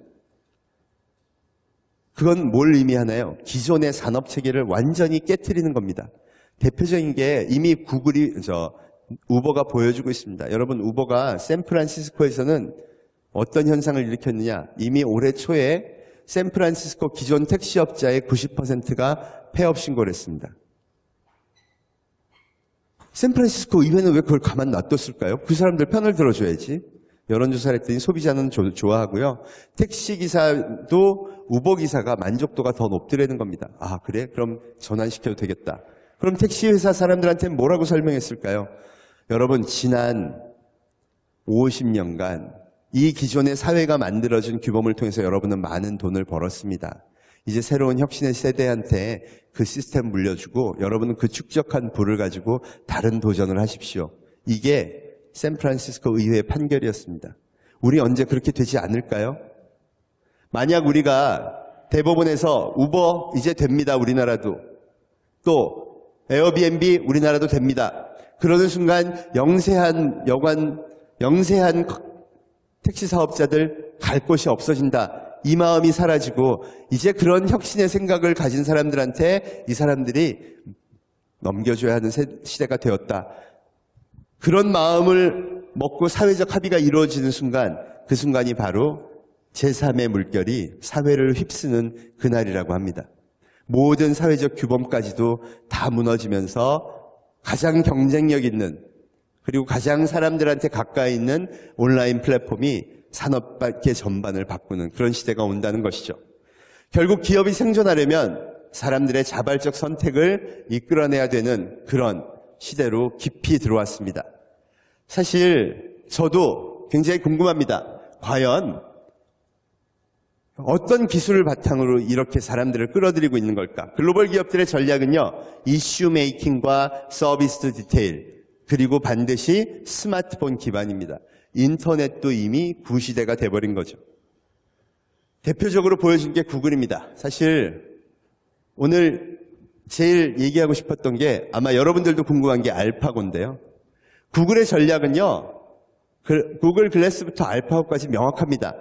그건 뭘 의미하나요? 기존의 산업 체계를 완전히 깨트리는 겁니다. 대표적인 게 이미 우버가 보여주고 있습니다. 여러분, 우버가 샌프란시스코에서는 어떤 현상을 일으켰느냐? 이미 올해 초에 샌프란시스코 기존 택시업자의 90%가 폐업 신고를 했습니다. 샌프란시스코 의회는 왜 그걸 가만 놔뒀을까요? 그 사람들 편을 들어줘야지. 여론조사를 했더니 소비자는 좋아하고요. 택시기사도 우버기사가 만족도가 더 높더라는 겁니다. 아, 그래? 그럼 전환시켜도 되겠다. 그럼 택시회사 사람들한테는 뭐라고 설명했을까요? 여러분, 지난 50년간 이 기존의 사회가 만들어준 규범을 통해서 여러분은 많은 돈을 벌었습니다. 이제 새로운 혁신의 세대한테 그 시스템 물려주고 여러분은 그 축적한 부를 가지고 다른 도전을 하십시오. 이게 샌프란시스코 의회의 판결이었습니다. 우리 언제 그렇게 되지 않을까요? 만약 우리가 대법원에서 우버 이제 됩니다. 우리나라도. 또 에어비앤비 우리나라도 됩니다. 그러는 순간 영세한 택시 사업자들 갈 곳이 없어진다. 이 마음이 사라지고 이제 그런 혁신의 생각을 가진 사람들한테 이 사람들이 넘겨줘야 하는 시대가 되었다. 그런 마음을 먹고 사회적 합의가 이루어지는 순간, 그 순간이 바로 제3의 물결이 사회를 휩쓰는 그날이라고 합니다. 모든 사회적 규범까지도 다 무너지면서 가장 경쟁력 있는 그리고 가장 사람들한테 가까이 있는 온라인 플랫폼이 산업계 전반을 바꾸는 그런 시대가 온다는 것이죠. 결국 기업이 생존하려면 사람들의 자발적 선택을 이끌어내야 되는 그런 시대로 깊이 들어왔습니다. 사실 저도 굉장히 궁금합니다. 과연 어떤 기술을 바탕으로 이렇게 사람들을 끌어들이고 있는 걸까? 글로벌 기업들의 전략은요, 이슈 메이킹과 서비스 디테일, 그리고 반드시 스마트폰 기반입니다. 인터넷도 이미 구시대가 돼버린 거죠. 대표적으로 보여준 게 구글입니다. 사실 오늘 제일 얘기하고 싶었던 게 아마 여러분들도 궁금한 게 알파고인데요. 구글의 전략은요, 구글 글래스부터 알파고까지 명확합니다.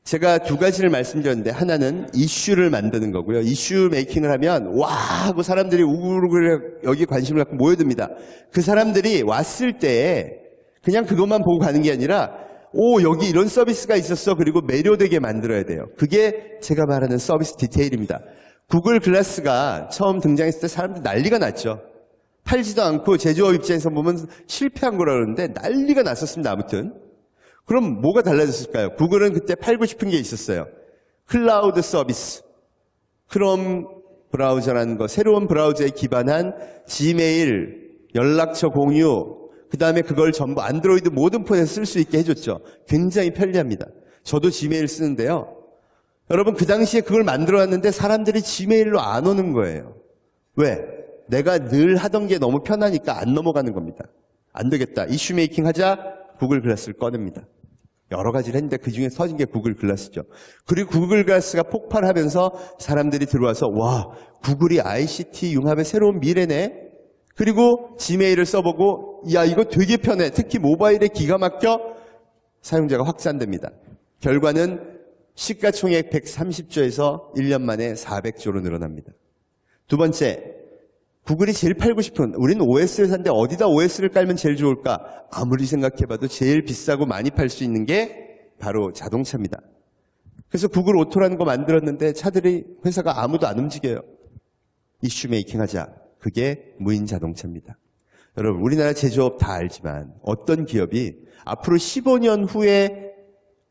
제가 두 가지를 말씀드렸는데 하나는 이슈를 만드는 거고요. 이슈 메이킹을 하면 와 하고 사람들이 우글우글 여기 관심을 갖고 모여듭니다. 그 사람들이 왔을 때 그냥 그것만 보고 가는 게 아니라 오 여기 이런 서비스가 있었어 그리고 매료되게 만들어야 돼요. 그게 제가 말하는 서비스 디테일입니다. 구글 글라스가 처음 등장했을 때 사람들 난리가 났죠. 팔지도 않고 제조업 입장에서 보면 실패한 거라 그러는데 난리가 났었습니다. 아무튼 그럼 뭐가 달라졌을까요? 구글은 그때 팔고 싶은 게 있었어요. 클라우드 서비스, 크롬 브라우저라는 거, 새로운 브라우저에 기반한 지메일, 연락처 공유, 그 다음에 그걸 전부 안드로이드 모든 폰에 쓸 수 있게 해줬죠. 굉장히 편리합니다. 저도 지메일 쓰는데요. 여러분 그 당시에 그걸 만들어놨는데 사람들이 지메일로 안 오는 거예요. 왜? 내가 늘 하던 게 너무 편하니까 안 넘어가는 겁니다. 안 되겠다. 이슈 메이킹 하자. 구글 글라스를 꺼냅니다. 여러 가지를 했는데 그중에 터진 게 구글 글라스죠. 그리고 구글 글라스가 폭발하면서 사람들이 들어와서 와 구글이 ICT 융합의 새로운 미래네. 그리고 지메일을 써보고 야 이거 되게 편해. 특히 모바일에 기가 막혀. 사용자가 확산됩니다. 결과는 시가총액 130조에서 1년 만에 400조로 늘어납니다. 두 번째, 구글이 제일 팔고 싶은, 우리는 OS 회사인데 어디다 OS를 깔면 제일 좋을까? 아무리 생각해봐도 제일 비싸고 많이 팔 수 있는 게 바로 자동차입니다. 그래서 구글 오토라는 거 만들었는데 차들이, 회사가 아무도 안 움직여요. 이슈 메이킹 하자. 그게 무인 자동차입니다. 여러분, 우리나라 제조업 다 알지만 어떤 기업이 앞으로 15년 후에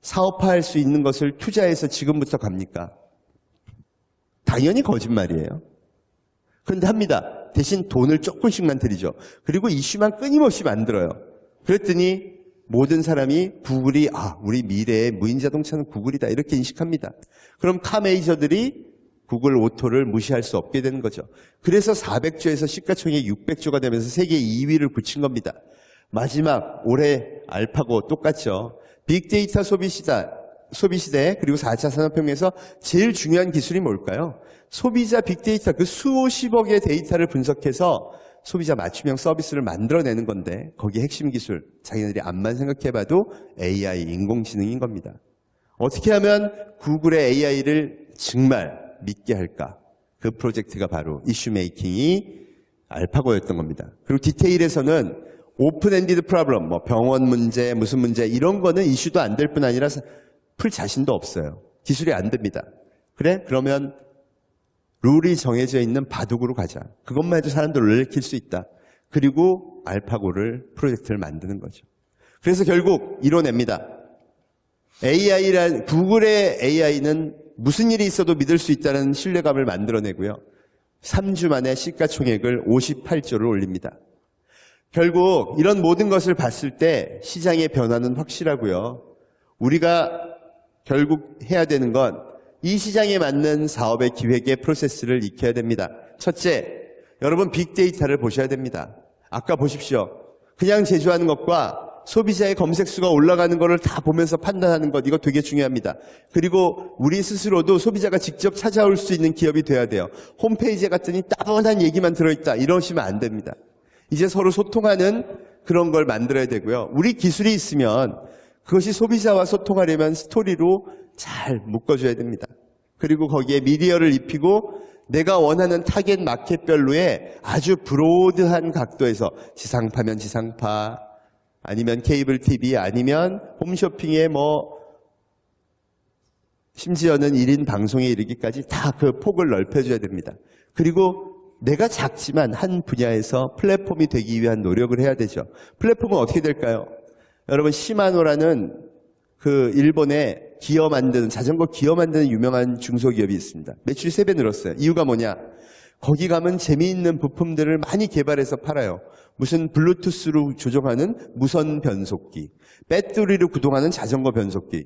사업화할 수 있는 것을 투자해서 지금부터 갑니까? 당연히 거짓말이에요. 그런데 합니다. 대신 돈을 조금씩만 들이죠. 그리고 이슈만 끊임없이 만들어요. 그랬더니 모든 사람이 구글이 우리 미래의 무인 자동차는 구글이다 이렇게 인식합니다. 그럼 카 메이저들이 구글 오토를 무시할 수 없게 되는 거죠. 그래서 400조에서 시가총액 600조가 되면서 세계 2위를 굳힌 겁니다. 마지막 올해 알파고 똑같죠. 빅데이터 소비시대 그리고 4차 산업혁명에서 제일 중요한 기술이 뭘까요? 소비자 빅데이터, 그 수십억의 데이터를 분석해서 소비자 맞춤형 서비스를 만들어내는 건데 거기에 핵심 기술, 자기네들이 암만 생각해봐도 AI, 인공지능인 겁니다. 어떻게 하면 구글의 AI를 정말 믿게 할까? 그 프로젝트가 바로 이슈 메이킹이 알파고였던 겁니다. 그리고 디테일에서는 오픈 엔디드 프로블럼, 뭐 병원 문제, 무슨 문제 이런 거는 이슈도 안 될 뿐 아니라 풀 자신도 없어요. 기술이 안 됩니다. 그래? 그러면 룰이 정해져 있는 바둑으로 가자. 그것만 해도 사람들을 놀래킬 수 있다. 그리고 알파고를 프로젝트를 만드는 거죠. 그래서 결국 이뤄냅니다. 구글의 AI는 무슨 일이 있어도 믿을 수 있다는 신뢰감을 만들어내고요. 3주 만에 시가총액을 58조를 올립니다. 결국 이런 모든 것을 봤을 때 시장의 변화는 확실하고요. 우리가 결국 해야 되는 건 이 시장에 맞는 사업의 기획의 프로세스를 익혀야 됩니다. 첫째, 여러분 빅데이터를 보셔야 됩니다. 아까 보십시오. 그냥 제조하는 것과 소비자의 검색수가 올라가는 것을 다 보면서 판단하는 것, 이거 되게 중요합니다. 그리고 우리 스스로도 소비자가 직접 찾아올 수 있는 기업이 돼야 돼요. 홈페이지에 갔더니 따분한 얘기만 들어있다. 이러시면 안 됩니다. 이제 서로 소통하는 그런 걸 만들어야 되고요. 우리 기술이 있으면 그것이 소비자와 소통하려면 스토리로 잘 묶어줘야 됩니다. 그리고 거기에 미디어를 입히고 내가 원하는 타겟 마켓별로의 아주 브로드한 각도에서 지상파면 지상파, 아니면 케이블 TV, 아니면 홈쇼핑에 심지어는 1인 방송에 이르기까지 다 그 폭을 넓혀줘야 됩니다. 그리고 내가 작지만 한 분야에서 플랫폼이 되기 위한 노력을 해야 되죠. 플랫폼은 어떻게 될까요? 여러분 시마노라는 그 일본의 자전거 기어 만드는 유명한 중소기업이 있습니다. 매출이 3배 늘었어요. 이유가 뭐냐? 거기 가면 재미있는 부품들을 많이 개발해서 팔아요. 무슨 블루투스로 조종하는 무선 변속기, 배터리로 구동하는 자전거 변속기,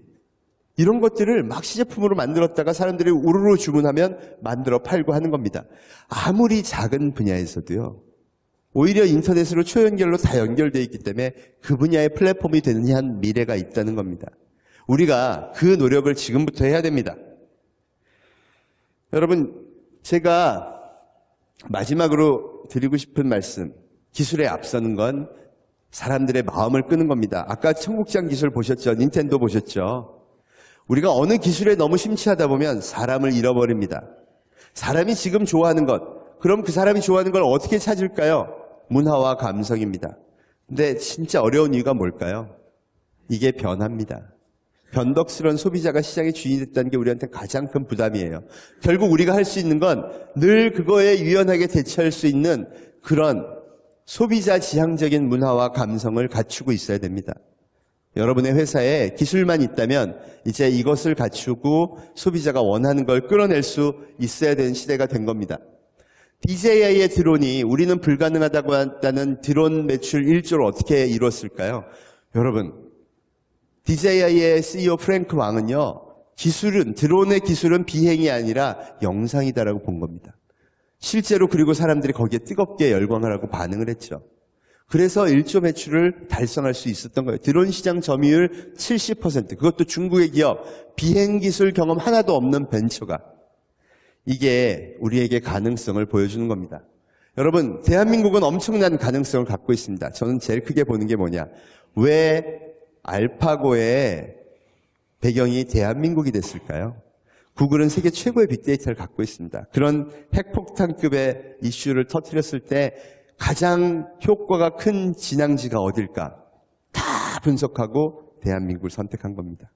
이런 것들을 막 시제품으로 만들었다가 사람들이 우르르 주문하면 만들어 팔고 하는 겁니다. 아무리 작은 분야에서도요. 오히려 인터넷으로 초연결로 다 연결되어 있기 때문에 그 분야의 플랫폼이 되는 한 미래가 있다는 겁니다. 우리가 그 노력을 지금부터 해야 됩니다. 여러분, 제가 마지막으로 드리고 싶은 말씀, 기술에 앞서는 건 사람들의 마음을 끄는 겁니다. 아까 청국장 기술 보셨죠? 닌텐도 보셨죠? 우리가 어느 기술에 너무 심취하다 보면 사람을 잃어버립니다. 사람이 지금 좋아하는 것, 그럼 그 사람이 좋아하는 걸 어떻게 찾을까요? 문화와 감성입니다. 근데 진짜 어려운 이유가 뭘까요? 이게 변합니다. 변덕스러운 소비자가 시장의 주인이 됐다는 게 우리한테 가장 큰 부담이에요. 결국 우리가 할 수 있는 건 늘 그거에 유연하게 대처할 수 있는 그런 소비자 지향적인 문화와 감성을 갖추고 있어야 됩니다. 여러분의 회사에 기술만 있다면 이제 이것을 갖추고 소비자가 원하는 걸 끌어낼 수 있어야 되는 시대가 된 겁니다. DJI의 드론이 우리는 불가능하다고 한다는 드론 매출 1조를 어떻게 이뤘을까요? 여러분, DJI의 CEO 프랭크 왕은요, 드론의 기술은 비행이 아니라 영상이다라고 본 겁니다. 실제로 그리고 사람들이 거기에 뜨겁게 열광을 하고 반응을 했죠. 그래서 1조 매출을 달성할 수 있었던 거예요. 드론 시장 점유율 70%, 그것도 중국의 기업, 비행 기술 경험 하나도 없는 벤처가. 이게 우리에게 가능성을 보여주는 겁니다. 여러분, 대한민국은 엄청난 가능성을 갖고 있습니다. 저는 제일 크게 보는 게 뭐냐. 왜 알파고의 배경이 대한민국이 됐을까요? 구글은 세계 최고의 빅데이터를 갖고 있습니다. 그런 핵폭탄급의 이슈를 터뜨렸을 때 가장 효과가 큰 진앙지가 어딜까? 다 분석하고 대한민국을 선택한 겁니다.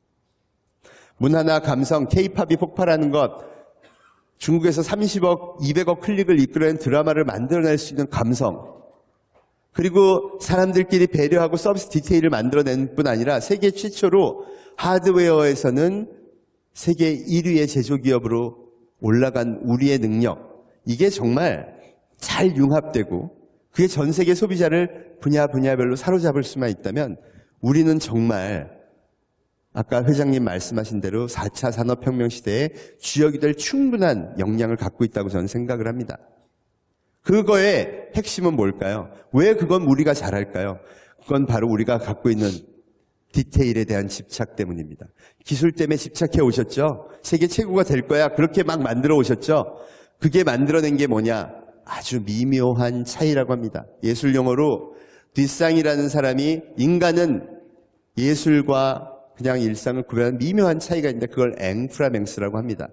문화나 감성, K-팝이 폭발하는 것, 중국에서 30억, 200억 클릭을 이끌어낸 드라마를 만들어낼 수 있는 감성, 그리고 사람들끼리 배려하고 서비스 디테일을 만들어낸 뿐 아니라 세계 최초로 하드웨어에서는 세계 1위의 제조기업으로 올라간 우리의 능력, 이게 정말 잘 융합되고 그게 전 세계 소비자를 분야별로 사로잡을 수만 있다면 우리는 정말 아까 회장님 말씀하신 대로 4차 산업혁명 시대에 주역이 될 충분한 역량을 갖고 있다고 저는 생각을 합니다. 그거의 핵심은 뭘까요? 왜 그건 우리가 잘할까요? 그건 바로 우리가 갖고 있는 디테일에 대한 집착 때문입니다. 기술 때문에 집착해 오셨죠? 세계 최고가 될 거야. 그렇게 막 만들어 오셨죠? 그게 만들어낸 게 뭐냐? 아주 미묘한 차이라고 합니다. 예술 용어로 뒷상이라는 사람이 인간은 예술과 그냥 일상을 구별하는 미묘한 차이가 있는데 그걸 앵프라맹스라고 합니다.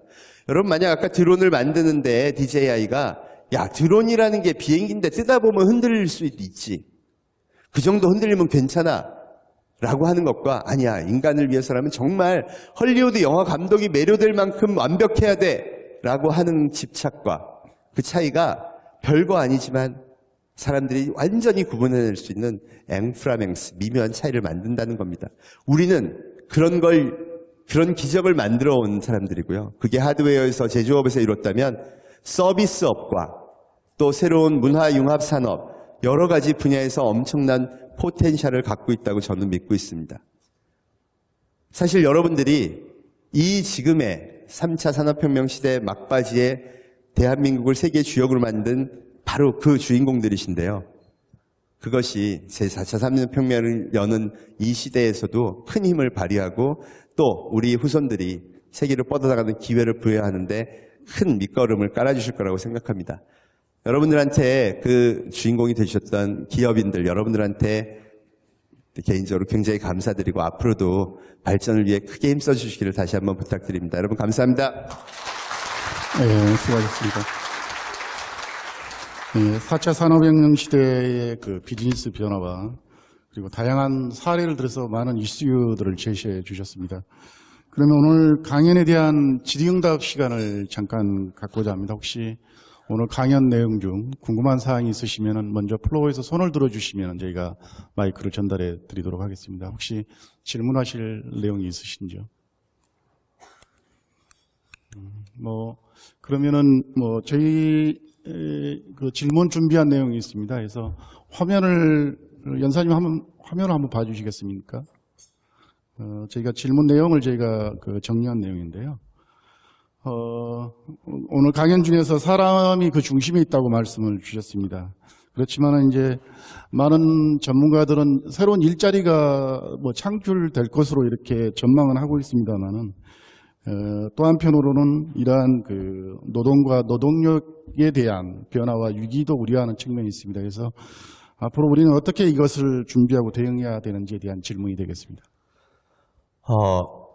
여러분 만약 아까 드론을 만드는데 DJI가 야 드론이라는 게 비행기인데 뜨다 보면 흔들릴 수도 있지. 그 정도 흔들리면 괜찮아 라고 하는 것과 아니야 인간을 위해서라면 정말 헐리우드 영화 감독이 매료될 만큼 완벽해야 돼 라고 하는 집착과 그 차이가 별거 아니지만 사람들이 완전히 구분해낼 수 있는 앵프라맹스, 미묘한 차이를 만든다는 겁니다. 우리는 그런 기적을 만들어 온 사람들이고요. 그게 하드웨어에서 제조업에서 이뤘다면 서비스업과 또 새로운 문화융합산업 여러 가지 분야에서 엄청난 포텐셜을 갖고 있다고 저는 믿고 있습니다. 사실 여러분들이 이 지금의 3차 산업혁명 시대 막바지에 대한민국을 세계 주역으로 만든 바로 그 주인공들이신데요. 그것이 제4차 산업혁명을 여는 이 시대에서도 큰 힘을 발휘하고 또 우리 후손들이 세계로 뻗어나가는 기회를 부여하는데 큰 밑거름을 깔아주실 거라고 생각합니다. 여러분들한테 그 주인공이 되셨던 기업인들 여러분들한테 개인적으로 굉장히 감사드리고 앞으로도 발전을 위해 크게 힘써 주시기를 다시 한번 부탁드립니다. 여러분 감사합니다. 네, 수고하셨습니다. 네, 4차 산업혁명 시대의 그 비즈니스 변화와 그리고 다양한 사례를 들어서 많은 이슈들을 제시해 주셨습니다. 그러면 오늘 강연에 대한 질의응답 시간을 잠깐 갖고자 합니다. 혹시 오늘 강연 내용 중 궁금한 사항이 있으시면 먼저 플로어에서 손을 들어주시면 저희가 마이크를 전달해 드리도록 하겠습니다. 혹시 질문하실 내용이 있으신지요? 그러면은 저희 그 질문 준비한 내용이 있습니다. 그래서 연사님 화면을 한번 봐주시겠습니까? 저희가 질문 내용을 그 정리한 내용인데요. 오늘 강연 중에서 사람이 그 중심에 있다고 말씀을 주셨습니다. 그렇지만 이제 많은 전문가들은 새로운 일자리가 창출될 것으로 이렇게 전망은 하고 있습니다만은 또 한편으로는 이러한 그 노동과 노동력에 대한 변화와 위기도 우려하는 측면이 있습니다. 그래서 앞으로 우리는 어떻게 이것을 준비하고 대응해야 되는지에 대한 질문이 되겠습니다.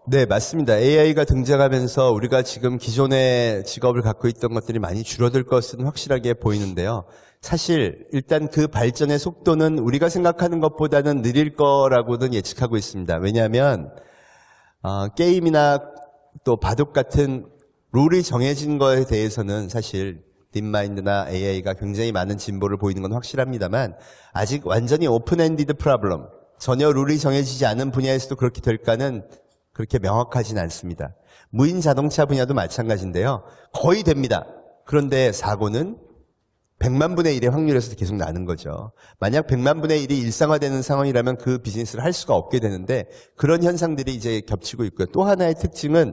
네, 맞습니다. AI가 등장하면서 우리가 지금 기존의 직업을 갖고 있던 것들이 많이 줄어들 것은 확실하게 보이는데요. 사실 일단 그 발전의 속도는 우리가 생각하는 것보다는 느릴 거라고는 예측하고 있습니다. 왜냐하면 게임이나 또 바둑 같은 룰이 정해진 거에 대해서는 사실 딥마인드나 AI가 굉장히 많은 진보를 보이는 건 확실합니다만 아직 완전히 오픈엔디드 프로블럼, 전혀 룰이 정해지지 않은 분야에서도 그렇게 될까는 그렇게 명확하진 않습니다. 무인 자동차 분야도 마찬가지인데요. 거의 됩니다. 그런데 사고는 100만 분의 1의 확률에서 계속 나는 거죠. 만약 100만 분의 1이 일상화되는 상황이라면 그 비즈니스를 할 수가 없게 되는데 그런 현상들이 이제 겹치고 있고요. 또 하나의 특징은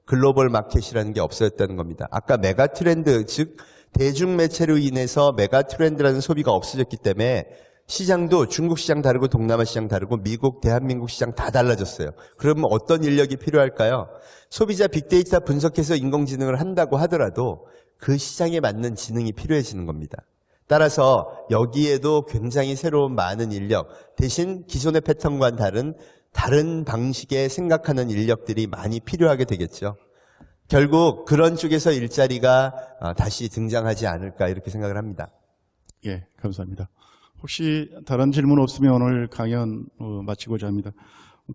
글로벌 마켓이라는 게 없어졌다는 겁니다. 아까 메가 트렌드, 즉 대중매체로 인해서 메가 트렌드라는 소비가 없어졌기 때문에 시장도 중국 시장 다르고 동남아 시장 다르고 미국, 대한민국 시장 다 달라졌어요. 그러면 어떤 인력이 필요할까요? 소비자 빅데이터 분석해서 인공지능을 한다고 하더라도 그 시장에 맞는 지능이 필요해지는 겁니다. 따라서 여기에도 굉장히 새로운 많은 인력, 대신 기존의 패턴과는 다른 방식의 생각하는 인력들이 많이 필요하게 되겠죠. 결국 그런 쪽에서 일자리가 다시 등장하지 않을까 이렇게 생각을 합니다. 예, 감사합니다. 혹시 다른 질문 없으면 오늘 강연 마치고자 합니다.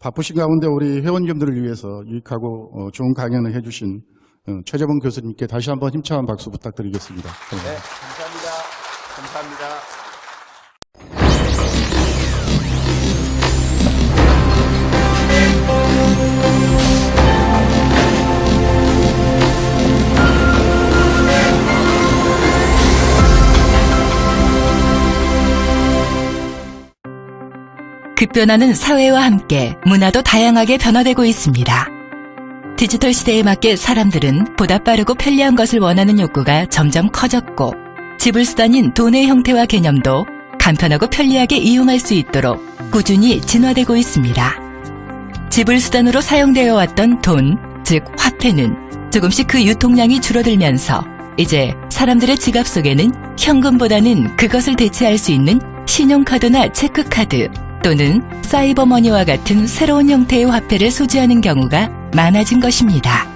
바쁘신 가운데 우리 회원님들을 위해서 유익하고 좋은 강연을 해주신 최재봉 교수님께 다시 한번 힘찬 박수 부탁드리겠습니다. 네, 감사합니다. 감사합니다. 급변하는 사회와 함께 문화도 다양하게 변화되고 있습니다. 디지털 시대에 맞게 사람들은 보다 빠르고 편리한 것을 원하는 욕구가 점점 커졌고 지불수단인 돈의 형태와 개념도 간편하고 편리하게 이용할 수 있도록 꾸준히 진화되고 있습니다. 지불수단으로 사용되어 왔던 돈, 즉 화폐는 조금씩 그 유통량이 줄어들면서 이제 사람들의 지갑 속에는 현금보다는 그것을 대체할 수 있는 신용카드나 체크카드 또는 사이버머니와 같은 새로운 형태의 화폐를 소지하는 경우가 많아진 것입니다.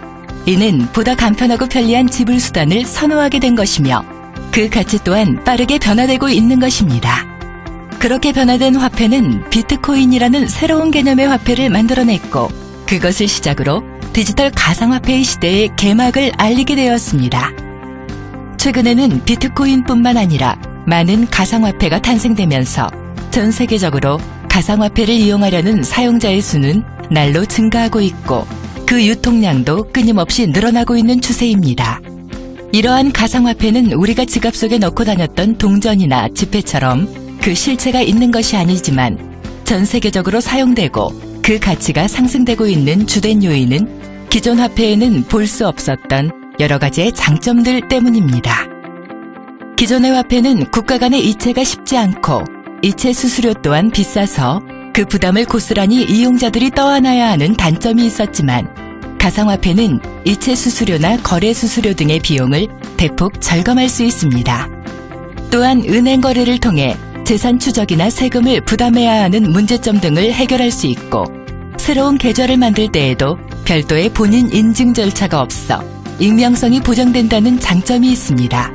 이는 보다 간편하고 편리한 지불수단을 선호하게 된 것이며 그 가치 또한 빠르게 변화되고 있는 것입니다. 그렇게 변화된 화폐는 비트코인이라는 새로운 개념의 화폐를 만들어냈고 그것을 시작으로 디지털 가상화폐의 시대의 개막을 알리게 되었습니다. 최근에는 비트코인뿐만 아니라 많은 가상화폐가 탄생되면서 전 세계적으로 가상화폐를 이용하려는 사용자의 수는 날로 증가하고 있고 그 유통량도 끊임없이 늘어나고 있는 추세입니다. 이러한 가상화폐는 우리가 지갑 속에 넣고 다녔던 동전이나 지폐처럼 그 실체가 있는 것이 아니지만 전 세계적으로 사용되고 그 가치가 상승되고 있는 주된 요인은 기존 화폐에는 볼 수 없었던 여러 가지의 장점들 때문입니다. 기존의 화폐는 국가 간의 이체가 쉽지 않고 이체 수수료 또한 비싸서 그 부담을 고스란히 이용자들이 떠안아야 하는 단점이 있었지만 가상화폐는 이체 수수료나 거래 수수료 등의 비용을 대폭 절감할 수 있습니다. 또한 은행 거래를 통해 재산 추적이나 세금을 부담해야 하는 문제점 등을 해결할 수 있고 새로운 계좌를 만들 때에도 별도의 본인 인증 절차가 없어 익명성이 보장된다는 장점이 있습니다.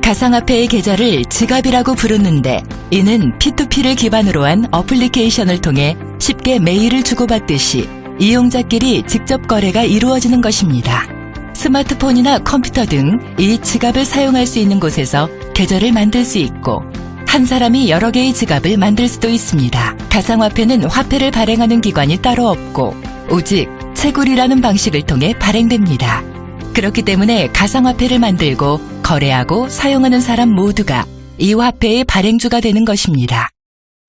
가상화폐의 계좌를 지갑이라고 부르는데 이는 P2P를 기반으로 한 어플리케이션을 통해 쉽게 메일을 주고받듯이 이용자끼리 직접 거래가 이루어지는 것입니다. 스마트폰이나 컴퓨터 등 이 지갑을 사용할 수 있는 곳에서 계좌를 만들 수 있고 한 사람이 여러 개의 지갑을 만들 수도 있습니다. 가상화폐는 화폐를 발행하는 기관이 따로 없고 오직 채굴이라는 방식을 통해 발행됩니다. 그렇기 때문에 가상화폐를 만들고 거래하고 사용하는 사람 모두가 이 화폐의 발행주가 되는 것입니다.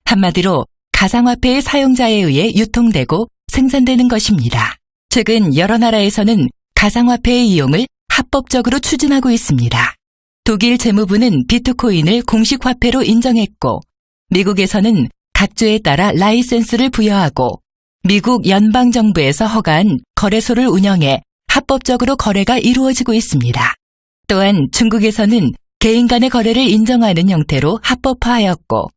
한마디로 가상화폐의 사용자에 의해 유통되고 생산되는 것입니다. 최근 여러 나라에서는 가상화폐의 이용을 합법적으로 추진하고 있습니다. 독일 재무부는 비트코인을 공식 화폐로 인정했고 미국에서는 각 주에 따라 라이센스를 부여하고 미국 연방정부에서 허가한 거래소를 운영해 합법적으로 거래가 이루어지고 있습니다. 또한 중국에서는 개인 간의 거래를 인정하는 형태로 합법화하였고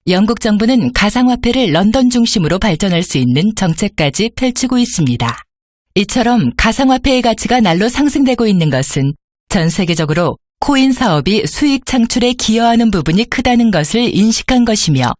영국 정부는 가상화폐를 런던 중심으로 발전할 수 있는 정책까지 펼치고 있습니다. 이처럼 가상화폐의 가치가 날로 상승되고 있는 것은 전 세계적으로 코인 사업이 수익 창출에 기여하는 부분이 크다는 것을 인식한 것이며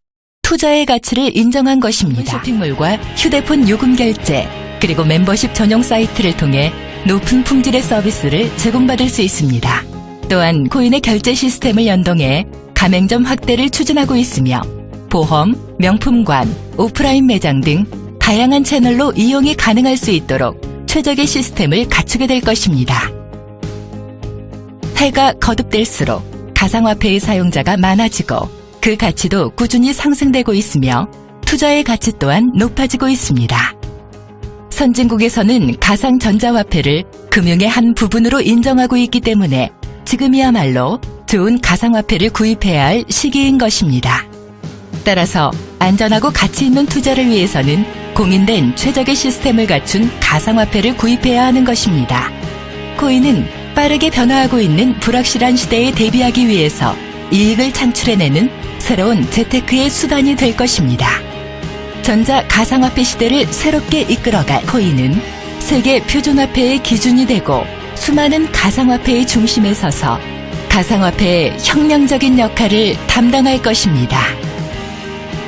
투자의 가치를 인정한 것입니다. 쇼핑몰과 휴대폰 요금 결제 그리고 멤버십 전용 사이트를 통해 높은 품질의 서비스를 제공받을 수 있습니다. 또한 코인의 결제 시스템을 연동해 가맹점 확대를 추진하고 있으며 보험, 명품관, 오프라인 매장 등 다양한 채널로 이용이 가능할 수 있도록 최적의 시스템을 갖추게 될 것입니다. 해가 거듭될수록 가상화폐의 사용자가 많아지고 그 가치도 꾸준히 상승되고 있으며 투자의 가치 또한 높아지고 있습니다. 선진국에서는 가상전자화폐를 금융의 한 부분으로 인정하고 있기 때문에 지금이야말로 좋은 가상화폐를 구입해야 할 시기인 것입니다. 따라서 안전하고 가치 있는 투자를 위해서는 공인된 최적의 시스템을 갖춘 가상화폐를 구입해야 하는 것입니다. 코인은 빠르게 변화하고 있는 불확실한 시대에 대비하기 위해서 이익을 창출해내는 새로운 재테크의 수단이 될 것입니다. 전자 가상화폐 시대를 새롭게 이끌어갈 코인은 세계 표준화폐의 기준이 되고 수많은 가상화폐의 중심에 서서 가상화폐의 혁명적인 역할을 담당할 것입니다.